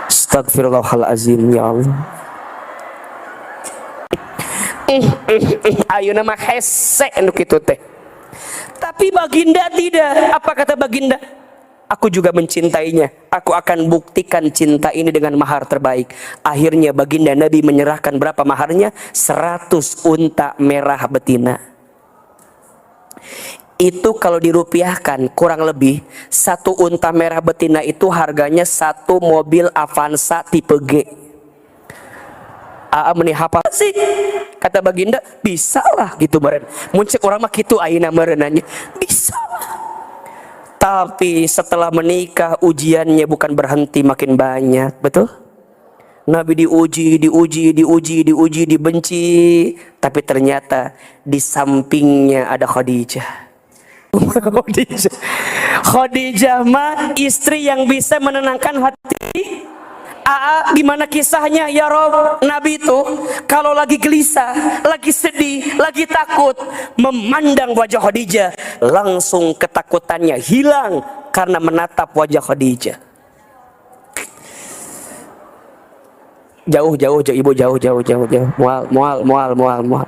[SPEAKER 1] Astagfirullahalazim, ya Allah. Ayo nama hese anu kitu teh. Tapi baginda tidak. Apa kata baginda? Aku juga mencintainya. Aku akan buktikan cinta ini dengan mahar terbaik. Akhirnya baginda Nabi menyerahkan berapa maharnya? 100 unta merah betina. Itu kalau dirupiahkan kurang lebih 1 unta merah betina itu harganya 1 mobil Avanza tipe G. Meni apa sih? Kata baginda, bisa lah gitu meren. Muncul orang mah gitu ayeuna merenanya. Bisa lah. Tapi setelah menikah ujiannya bukan berhenti, makin banyak, betul? Nabi diuji, dibenci, tapi ternyata di sampingnya ada Khadijah. Khadijah mah istri yang bisa menenangkan hati. Gimana kisahnya ya Rob? Nabi itu kalau lagi gelisah, lagi sedih, lagi takut, memandang wajah Khadijah, langsung ketakutannya hilang karena menatap wajah Khadijah. Jauh ibu, jauh. Mual.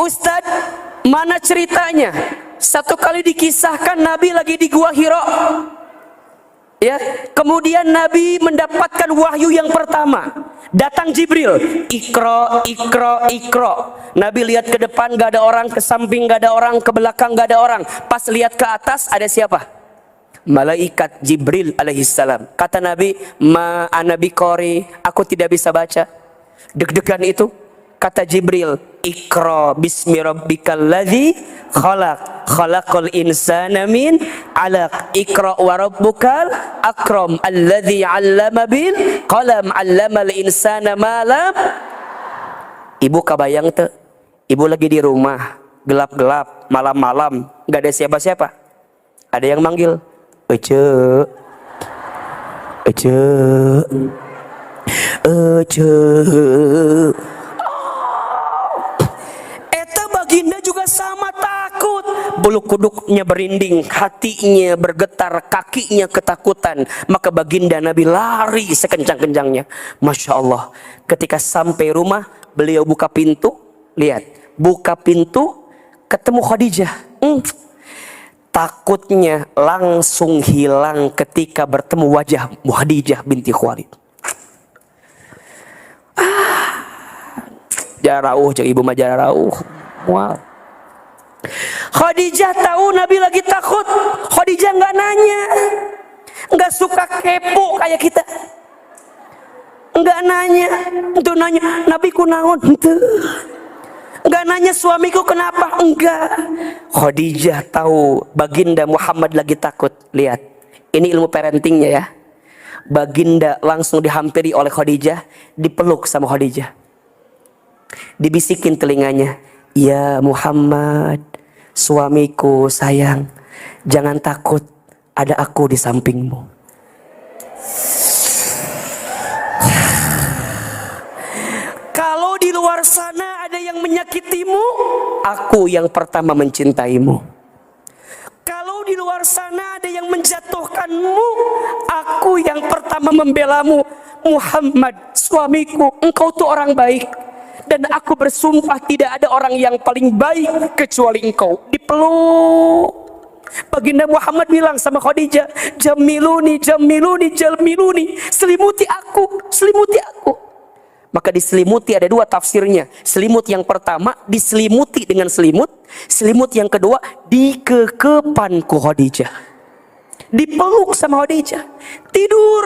[SPEAKER 1] Ustadz, mana ceritanya? Satu kali dikisahkan Nabi lagi di Gua Hira. Ya, kemudian Nabi mendapatkan wahyu yang pertama. Datang Jibril, Iqra. Nabi lihat ke depan gak ada orang, ke samping gak ada orang, ke belakang gak ada orang. Pas lihat ke atas ada siapa? Malaikat Jibril alaihissalam. Kata Nabi, ma ana biqori, aku tidak bisa baca. Deg-degan itu. Kata Jibril, Iqra bismi rabbikal ladzi khalaq, khalaqal insana min 'alaq, Iqra wa rabbukal akram, alladzi 'allama bil qalam, 'allamal insana ma lam. Ibu kabayang teu? Ibu lagi di rumah, gelap-gelap, malam-malam, enggak ada siapa-siapa. Ada yang manggil, Ece. Baginda juga sama takut. Bulu kuduknya berinding, hatinya bergetar, kakinya ketakutan. Maka baginda Nabi lari sekencang-kencangnya. Masya Allah. Ketika sampai rumah, beliau buka pintu. Lihat, buka pintu, ketemu Khadijah. Takutnya langsung hilang ketika bertemu wajah Khadijah binti Khuwailid. Jarauh, jeung ibu mah jarauh. Wow. Khadijah tahu Nabi lagi takut. Khadijah nggak nanya, nggak suka kepo kayak kita. Nggak nanya, itu nanya Nabi kunaon, nggak nanya suamiku kenapa, enggak. Khadijah tahu baginda Muhammad lagi takut. Lihat, ini ilmu parentingnya ya. Baginda langsung dihampiri oleh Khadijah, dipeluk sama Khadijah, dibisikin telinganya, ya Muhammad, suamiku sayang, jangan takut, ada aku di sampingmu. Kalau di luar sana ada yang menyakitimu, aku yang pertama mencintaimu. Kalau di luar sana ada yang menjatuhkanmu, aku yang pertama membelamu. Muhammad, suamiku, engkau tuh orang baik. Dan aku bersumpah tidak ada orang yang paling baik kecuali engkau. Dipeluk. Baginda Muhammad bilang sama Khadijah, jamiluni, jamiluni, jamiluni, selimuti aku, selimuti aku. Maka diselimuti ada dua tafsirnya. Selimut yang pertama diselimuti dengan selimut, selimut yang kedua dikekepanku Khadijah, dipeluk sama Khadijah, tidur.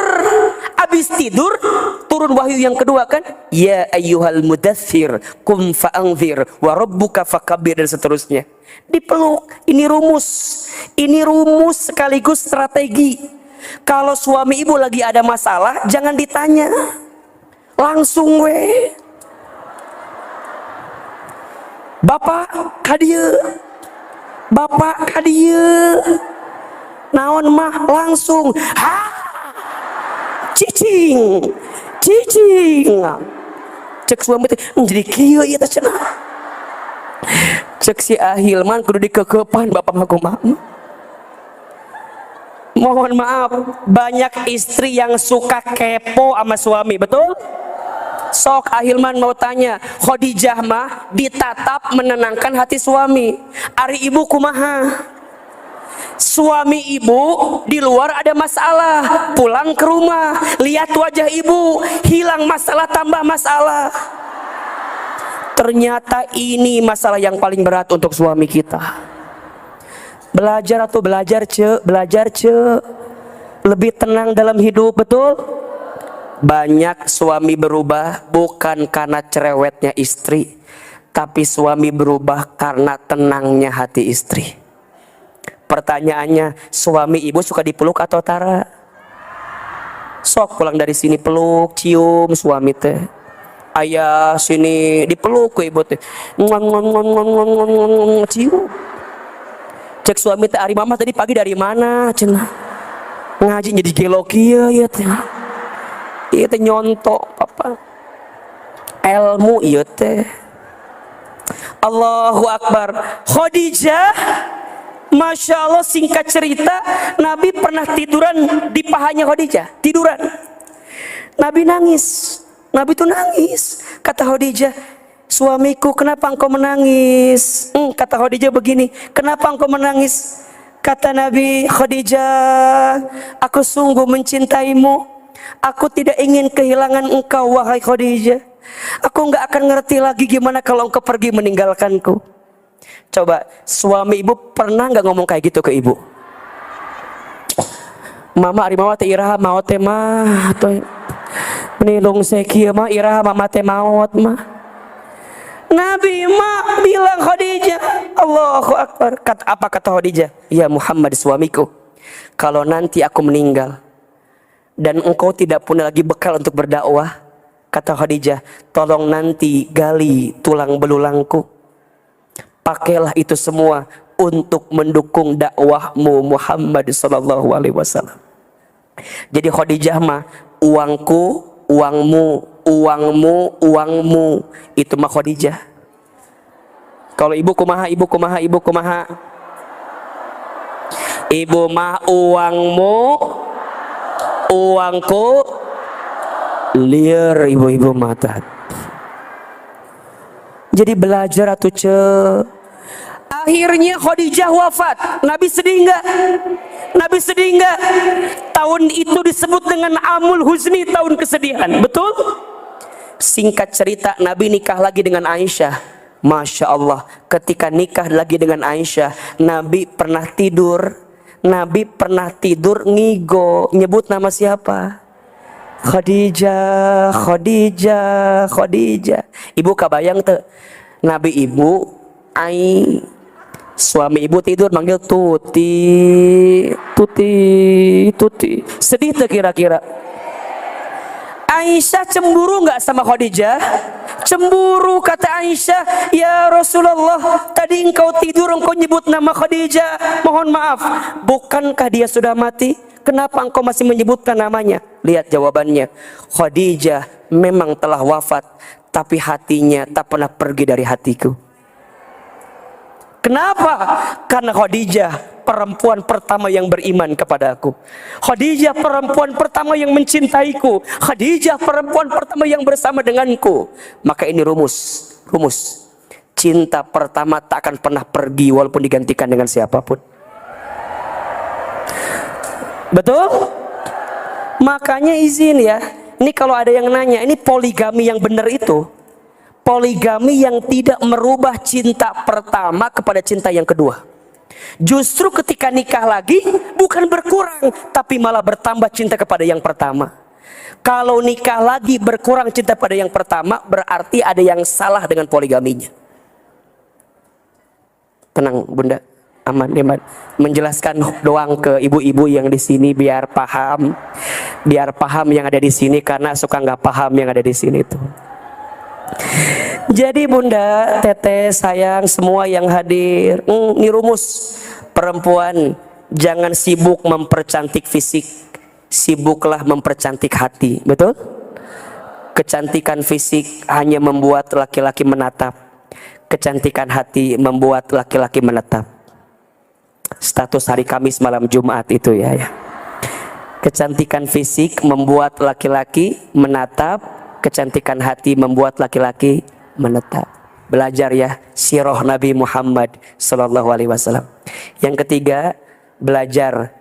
[SPEAKER 1] Habis tidur turun wahyu yang kedua kan, ya ayyuhal mudaththir qum fa'anzir wa rabbuka fakabbir, dan seterusnya. Dipeluk. Ini rumus sekaligus strategi. Kalau suami ibu lagi ada masalah, jangan ditanya, langsung we, bapak kadieu, bapak kadieu, naon mah, langsung ha, cicing, cicing. Cek suami teh jadi kieu ieu teh cenah. Cek si Ahilman kudu dikekepan bapak ngaku mah. Mohon maaf, banyak istri yang suka kepo sama suami, betul? Sok Ahilman mau tanya, Khadijah mah ditatap menenangkan hati suami. Ari ibu kumaha? Suami ibu di luar ada masalah, pulang ke rumah lihat wajah ibu, hilang masalah tambah masalah. Ternyata ini masalah yang paling berat untuk suami kita. Belajar atau belajar lebih tenang dalam hidup, betul? Banyak suami berubah bukan karena cerewetnya istri, tapi suami berubah karena tenangnya hati istri. Pertanyaannya, suami ibu suka dipeluk atau tara? Sok pulang dari sini peluk, cium suami teh. Ayah sini dipeluk ke ibu teh, cium. Cek suami teh, ari mama tadi pagi dari mana? Cenah ngaji jadi gelok ieu ya teh. Ieu teh nyontok papa. Ilmu ieu teh. Allahu Akbar. Khadijah, Masya Allah, singkat cerita, Nabi pernah tiduran di pahanya Khadijah, tiduran. Nabi nangis. Nabi itu nangis. Kata Khadijah, suamiku, kenapa engkau menangis? Kata Khadijah begini, kenapa engkau menangis? Kata Nabi, Khadijah, aku sungguh mencintaimu. Aku tidak ingin kehilangan engkau, wahai Khadijah. Aku nggak akan ngerti lagi gimana kalau engkau pergi meninggalkanku. Coba, suami ibu pernah nggak ngomong kayak gitu ke ibu? Mama, ari mama teh iraha maot teh mah, menilung sekieu mah iraha mama teh maot mah. Nabi mah bilang Khadijah, Allahu Akbar. Apa kata Khadijah? Ya Muhammad suamiku, kalau nanti aku meninggal dan engkau tidak punya lagi bekal untuk berdakwah, kata Khadijah, tolong nanti gali tulang belulangku, pakailah itu semua untuk mendukung dakwahmu Muhammad sallallahu alaihi wasallam. Jadi Khadijah mah uangku, uangmu, uangmu, uangmu, itu mah Khadijah. Kalau ibu kumaha, ibu kumaha, ibu kumaha? Ibu mah uangmu, uangku, liar ibu-ibu mata. Jadi belajar atuh ce. Akhirnya Khadijah wafat. Nabi sedih enggak? Nabi sedih enggak? Tahun itu disebut dengan Amul Huzni, tahun kesedihan. Betul? Singkat cerita, Nabi nikah lagi dengan Aisyah. Masya Allah, ketika nikah lagi dengan Aisyah, Nabi pernah tidur. Nabi pernah tidur ngigo, nyebut nama siapa? Khadijah, Khadijah, Khadijah. Ibu kabayang tuh, Nabi ibu, suami ibu tidur manggil Tuti, Tuti, Tuti. Sedih tuh kira-kira. Aisyah cemburu nggak sama Khadijah? Cemburu, kata Aisyah, ya Rasulullah, tadi engkau tidur engkau nyebut nama Khadijah. Mohon maaf, bukankah dia sudah mati? Kenapa engkau masih menyebutkan namanya? Lihat jawabannya, Khadijah memang telah wafat, tapi hatinya tak pernah pergi dari hatiku. Kenapa? Karena Khadijah perempuan pertama yang beriman kepadaku. Khadijah perempuan pertama yang mencintaiku. Khadijah perempuan pertama yang bersama denganku. Maka ini rumus. Cinta pertama tak akan pernah pergi walaupun digantikan dengan siapapun. Betul? Makanya izin ya. Ini kalau ada yang nanya, ini poligami yang benar itu poligami yang tidak merubah cinta pertama kepada cinta yang kedua. Justru ketika nikah lagi bukan berkurang, tapi malah bertambah cinta kepada yang pertama. Kalau nikah lagi berkurang cinta pada yang pertama, berarti ada yang salah dengan poligaminya. Tenang Bunda, aman, aman. Menjelaskan doang ke ibu-ibu yang di sini biar paham yang ada di sini, karena suka nggak paham yang ada di sini tuh. Jadi Bunda, Teteh, sayang semua yang hadir, ini rumus. Perempuan jangan sibuk mempercantik fisik, sibuklah mempercantik hati. Betul? Kecantikan fisik hanya membuat laki-laki menatap, kecantikan hati membuat laki-laki menetap. Status hari Kamis malam Jumat itu ya. Kecantikan fisik membuat laki-laki menatap, kecantikan hati membuat laki-laki menetap. Belajar ya sirah Nabi Muhammad sallallahu alaihi wasallam. Yang ketiga, belajar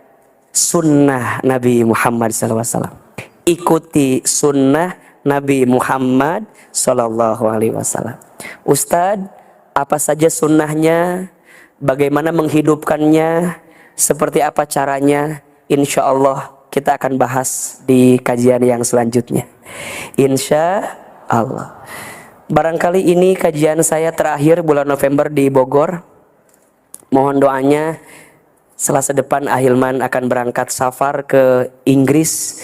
[SPEAKER 1] sunnah Nabi Muhammad sallallahu alaihi wasallam. Ikuti sunnah Nabi Muhammad sallallahu alaihi wasallam. Ustadz, apa saja sunnahnya? Bagaimana menghidupkannya? Seperti apa caranya? Insya Allah kita akan bahas di kajian yang selanjutnya. Insya Allah. Barangkali ini kajian saya terakhir bulan November di Bogor. Mohon doanya, Selasa depan Ahilman akan berangkat safar ke Inggris.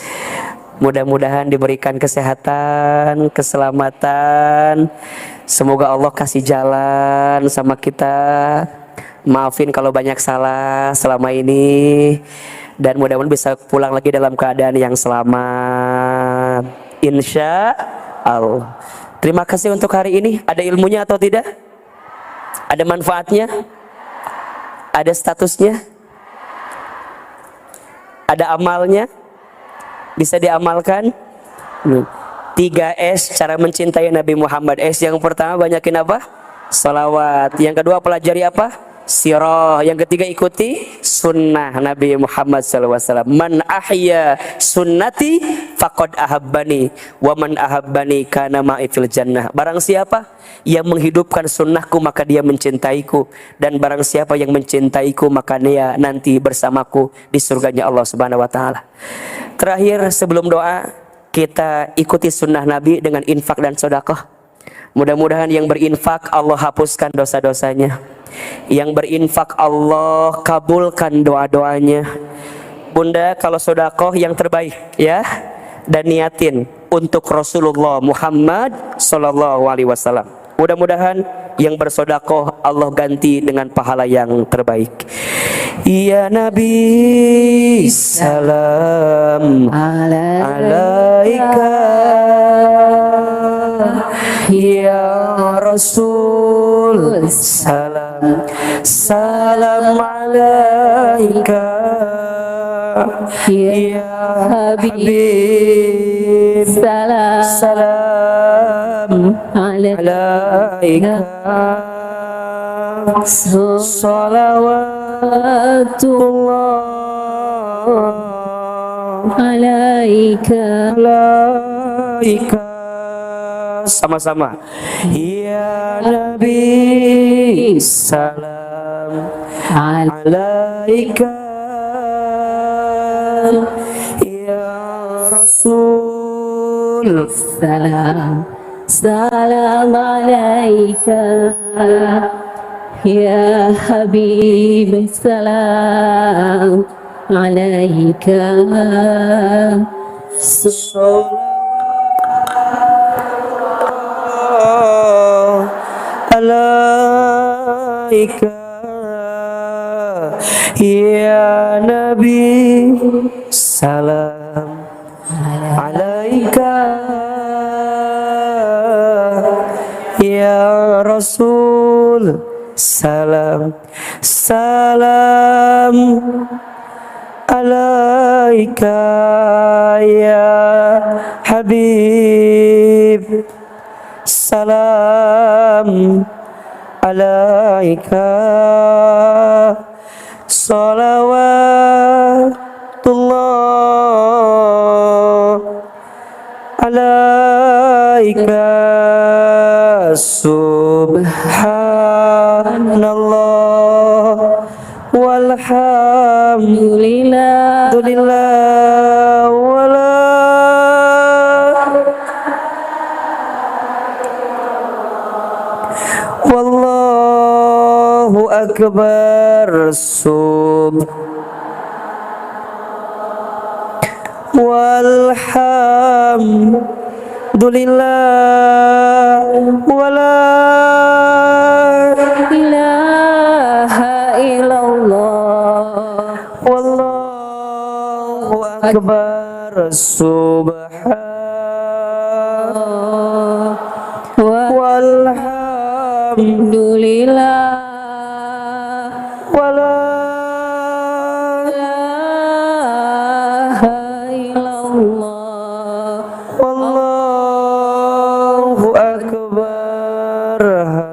[SPEAKER 1] Mudah-mudahan diberikan kesehatan, keselamatan. Semoga Allah kasih jalan sama kita. Maafin kalau banyak salah selama ini. Dan mudah-mudahan bisa pulang lagi dalam keadaan yang selamat. Insya Allah. Terima kasih untuk hari ini. Ada ilmunya atau tidak? Ada manfaatnya? Ada statusnya? Ada amalnya? Bisa diamalkan? 3S cara mencintai Nabi Muhammad. S yang pertama, banyakin apa? Salawat. Yang kedua, pelajari apa? Sirah. Yang ketiga, ikuti sunnah Nabi Muhammad SAW. Man ahya sunnati faqad ahabbani wa man ahabbani kana ma'i fil jannah. Barang siapa yang menghidupkan sunnahku maka dia mencintaiku, dan barang siapa yang mencintaiku maka dia nanti bersamaku di surganya Allah Subhanahu wa taala. Terakhir sebelum doa, kita ikuti sunnah Nabi dengan infak dan sedekah. Mudah-mudahan yang berinfak Allah hapuskan dosa-dosanya. Yang berinfak Allah kabulkan doa-doanya. Bunda, kalau sedekah yang terbaik ya, dan niatin untuk Rasulullah Muhammad sallallahu alaihi wasallam. Mudah-mudahan yang bersedekah Allah ganti dengan pahala yang terbaik. Ya Nabi salam alaika, ya Rasul salam salam alaika, ya Habib salam salam alaika, salawatullah alaika, alaika. Sama-sama. Ya Nabi salam alaika, ya Rasul salam salam alaika, ya Habib salam alaika, alaika, ya Nabi salam alaika, ya Rasul salam salam alaika, ya Habib salam alaika, salawatullah alaika subhanallah walhamdulillah wala wallahu akbar walhamdulillah wala ilaha illallah wallahu akbar walhamdulillah wala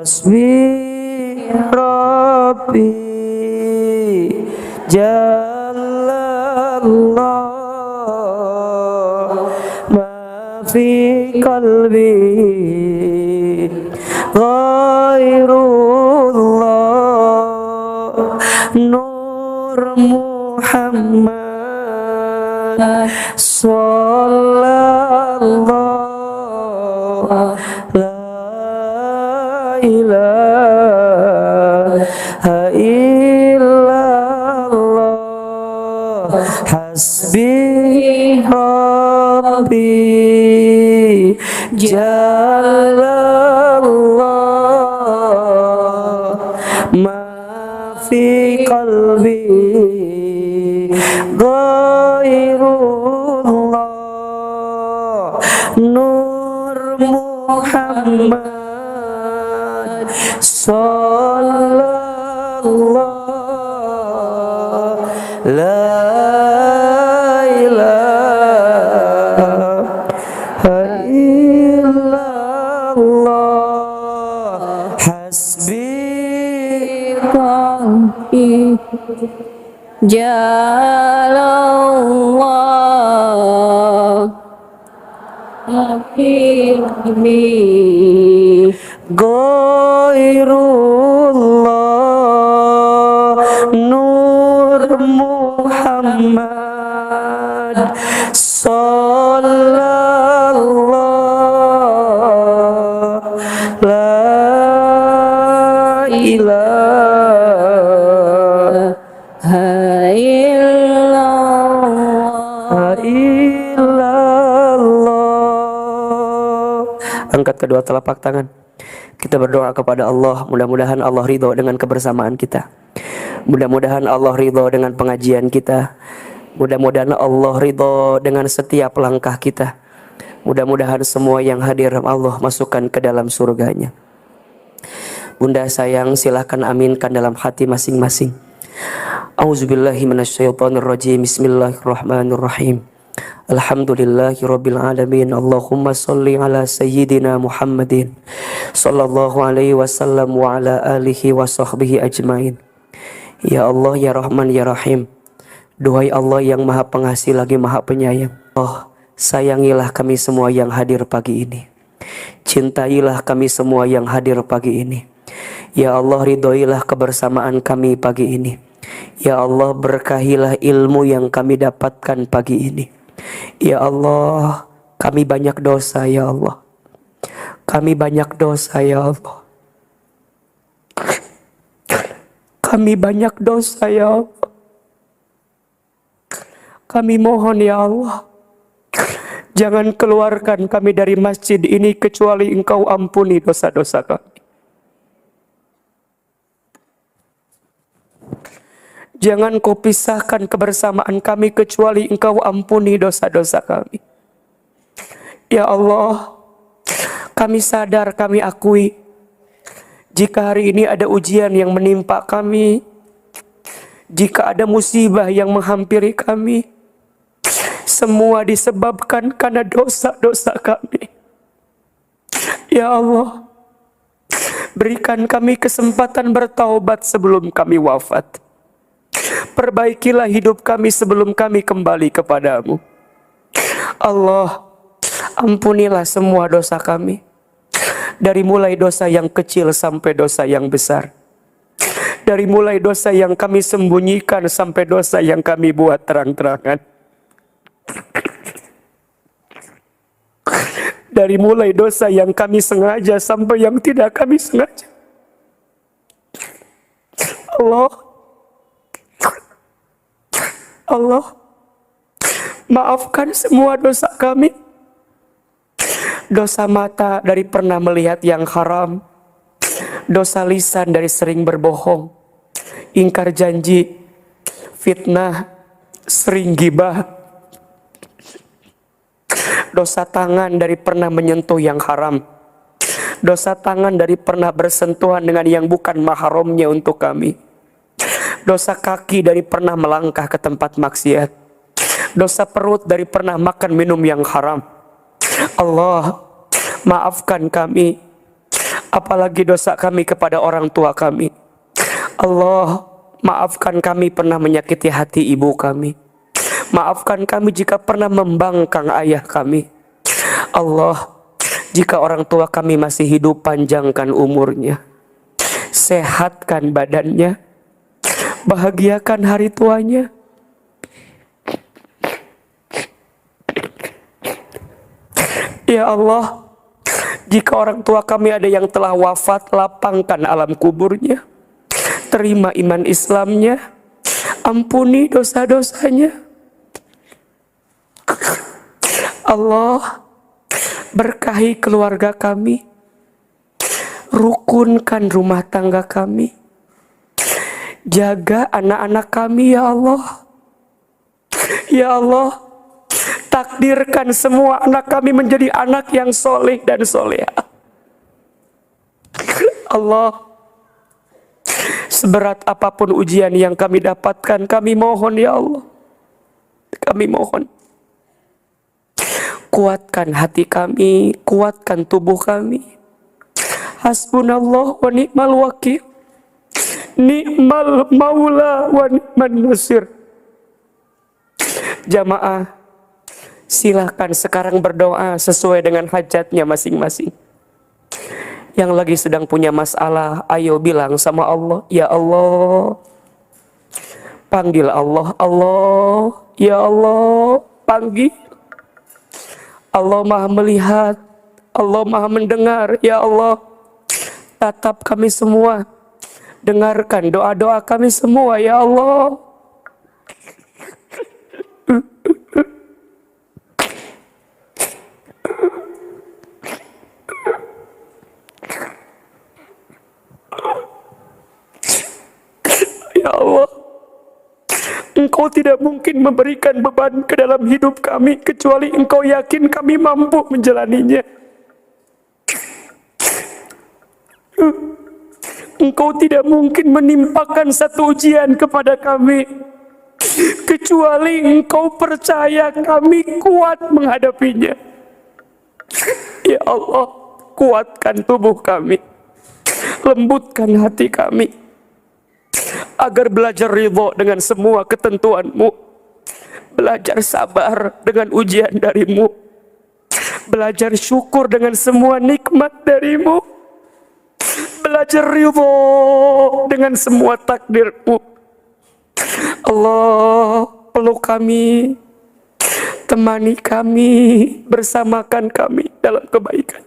[SPEAKER 1] hasbi rabbi jalallah ma fi qalbi ghairullah nur Muhammad sallallahu ilaha illallah hasbi rabbi jalallah ma fi qalbi ghairullah nur Muhammad sallallahu la ilaha illallah hasbi rabbi jalallah rabbi ghairullah nur Muhammad sallallahu la ilaha illallah. Angkat kedua telapak tangan. Kita berdoa kepada Allah, mudah-mudahan Allah ridho dengan kebersamaan kita. Mudah-mudahan Allah ridho dengan pengajian kita. Mudah-mudahan Allah ridho dengan setiap langkah kita. Mudah-mudahan semua yang hadir Allah masukkan ke dalam surganya. Bunda sayang, silahkan aminkan dalam hati masing-masing. A'udzubillahi minasyaitonirrajim. Bismillahirrahmanirrahim. Alhamdulillahi rabbil alamin. Allahumma salli ala sayyidina Muhammadin sallallahu alaihi wasallam wa ala alihi wa sahbihi ajmain. Ya Allah, ya Rahman, ya Rahim. Duhai Allah yang maha pengasih lagi maha penyayang. Oh, sayangilah kami semua yang hadir pagi ini. Cintailah kami semua yang hadir pagi ini. Ya Allah, ridhoilah kebersamaan kami pagi ini. Ya Allah, berkahilah ilmu yang kami dapatkan pagi ini. Ya Allah, kami banyak dosa ya Allah. Kami banyak dosa ya Allah. Kami banyak dosa ya Allah. Kami mohon ya Allah, jangan keluarkan kami dari masjid ini kecuali Engkau ampuni dosa-dosa kami. Jangan Kau pisahkan kebersamaan kami kecuali Engkau ampuni dosa-dosa kami. Ya Allah, kami sadar, kami akui, jika hari ini ada ujian yang menimpa kami, jika ada musibah yang menghampiri kami, semua disebabkan karena dosa-dosa kami. Ya Allah, berikan kami kesempatan bertaubat sebelum kami wafat. Perbaikilah hidup kami sebelum kami kembali kepadamu. Allah, Ampunilah semua dosa kami, dari mulai dosa yang kecil sampai dosa yang besar, dari mulai dosa yang kami sembunyikan sampai dosa yang kami buat terang-terangan, dari mulai dosa yang kami sengaja sampai yang tidak kami sengaja. Allah, maafkan semua dosa kami. Dosa mata dari pernah melihat yang haram, dosa lisan dari sering berbohong, ingkar janji, fitnah, sering gibah. Dosa tangan dari pernah menyentuh yang haram, dosa tangan dari pernah bersentuhan dengan yang bukan mahramnya untuk kami, dosa kaki dari pernah melangkah ke tempat maksiat, dosa perut dari pernah makan minum yang haram. Allah, maafkan kami, apalagi dosa kami kepada orang tua kami. Allah, maafkan kami pernah menyakiti hati ibu kami. Maafkan kami jika pernah membangkang ayah kami. Allah, jika orang tua kami masih hidup, panjangkan umurnya, sehatkan badannya, bahagiakan hari tuanya. Ya Allah, jika orang tua kami ada yang telah wafat, lapangkan alam kuburnya, terima iman Islamnya, ampuni dosa-dosanya. Allah, berkahi keluarga kami, rukunkan rumah tangga kami, jaga anak-anak kami ya Allah. Ya Allah, takdirkan semua anak kami menjadi anak yang soleh dan soleha. Allah, seberat apapun ujian yang kami dapatkan, kami mohon ya Allah, kami mohon, kuatkan hati kami, kuatkan tubuh kami. Hasbunallah wa ni'mal wakil, ni'mal maula wa ni'man nasir. Jamaah, silahkan sekarang berdoa sesuai dengan hajatnya masing-masing. Yang lagi sedang punya masalah, ayo bilang sama Allah, ya Allah. Panggil Allah, Allah, ya Allah, panggil. Allah Maha melihat, Allah Maha mendengar, ya Allah. Tatap kami semua, dengarkan doa-doa kami semua, ya Allah. Ya Allah, Engkau tidak mungkin memberikan beban ke dalam hidup kami kecuali Engkau yakin kami mampu menjalaninya. Engkau tidak mungkin menimpakan satu ujian kepada kami kecuali Engkau percaya kami kuat menghadapinya. Ya Allah, kuatkan tubuh kami, lembutkan hati kami, agar belajar ridho dengan semua ketentuan-Mu, belajar sabar dengan ujian dari-Mu, belajar syukur dengan semua nikmat dari-Mu, belajar ridho dengan semua takdir-Mu. Allah, peluk kami, temani kami, bersamakan kami dalam kebaikan.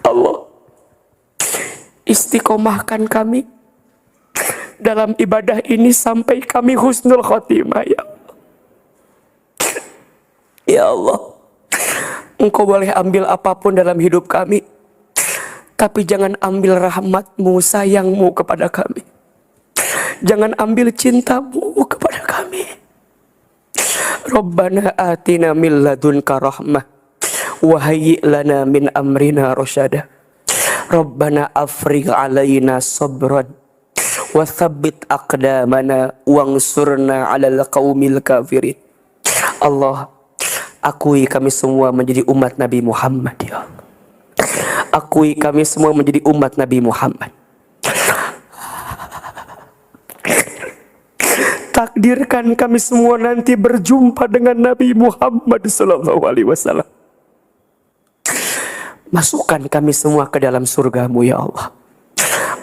[SPEAKER 1] Allah, istiqomahkan kami dalam ibadah ini sampai kami husnul khotimah ya Allah. Ya Allah, Engkau boleh ambil apapun dalam hidup kami, tapi jangan ambil rahmat-Mu, sayang-Mu kepada kami. Jangan ambil cinta-Mu kepada kami. Rabbana atina min ladunka rahmah wa hayyi' lana min amrina rasyada. Rabbana afrigh alaina sabran wa tsabbit aqdamana wansurna 'alal qaumil kafirin. Allah, akui kami semua menjadi umat Nabi Muhammad ya Allah. Akui kami semua menjadi umat Nabi Muhammad. takdirkan kami semua nanti berjumpa dengan Nabi Muhammad sallallahu alaihi wasallam. Masukkan kami semua ke dalam surgamu ya Allah.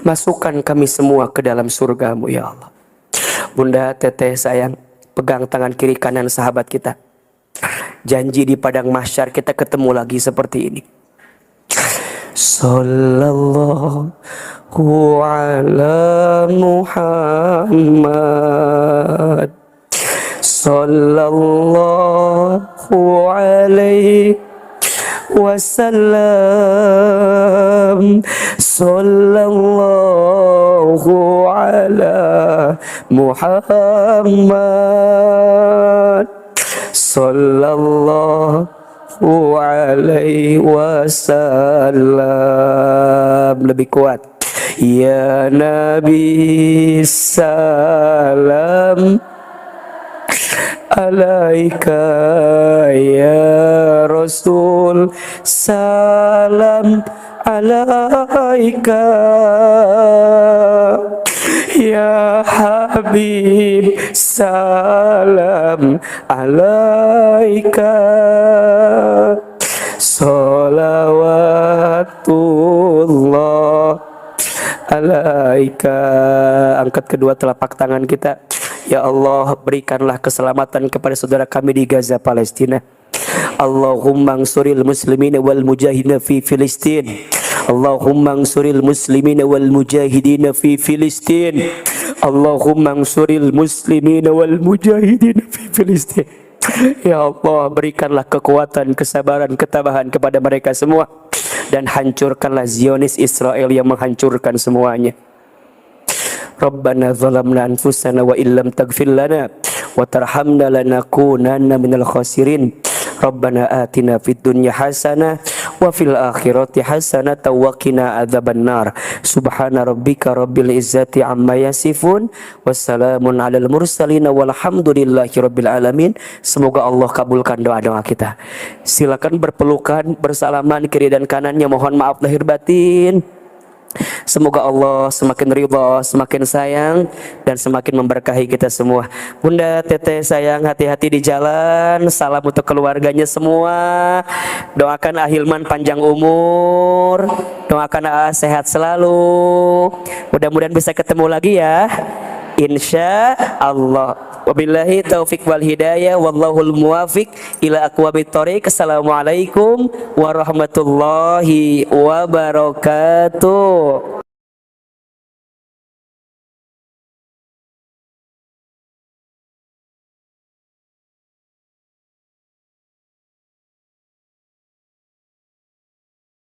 [SPEAKER 1] Masukkan kami semua ke dalam surgamu ya Allah. Bunda, teteh sayang, pegang tangan kiri kanan sahabat kita. Janji di padang mahsyar kita ketemu lagi seperti ini. Sallallahu ala Muhammad, sallallahu alaihi wasallam, sallallahu ala Muhammad, sallallahu alaihi wasallam. Lebih kuat. Ya Nabi salam alaika, ya Rasul salam alaika, ya Habib salam alaika, salawatullah alaika. Angkat kedua telapak tangan kita. Ya Allah, berikanlah keselamatan kepada saudara kami di Gaza, Palestina. Allahumma ansuril muslimina wal mujahidina fi Filistin. Allahumma ansuril muslimina wal mujahidina fi Filistin. Allahumma ansuril muslimina wal mujahidina fi Filistin. Ya Allah, berikanlah kekuatan, kesabaran, ketabahan kepada mereka semua, dan hancurkanlah Zionis Israel yang menghancurkan semuanya. Rabbana zalamna anfusana wa illam taghfir lana wa tarhamna lanakunanna minal khasirin. Rabbana atina fid dunya hasanah wa fil akhirati hasanah wa qina adzabannar. Subhana rabbika rabbil izzati amma yasifun, wassalamun alal mursalin walhamdulillahi rabbil alamin. Semoga Allah kabulkan doa-doa kita. Silakan berpelukan, bersalaman kiri dan kanannya. Mohon maaf lahir batin. Semoga Allah semakin ridha, semakin sayang, dan semakin memberkahi kita semua. Bunda, teteh sayang, hati-hati di jalan. Salam untuk keluarganya semua. Doakan Ahilman panjang umur. Doakan Aa sehat selalu. Mudah-mudahan bisa ketemu lagi ya, insya Allah. Wabillahi taufiq wal hidayah, wallahul muwafiq ila aqwamit thoriq. Assalamualaikum warahmatullahi wabarakatuh.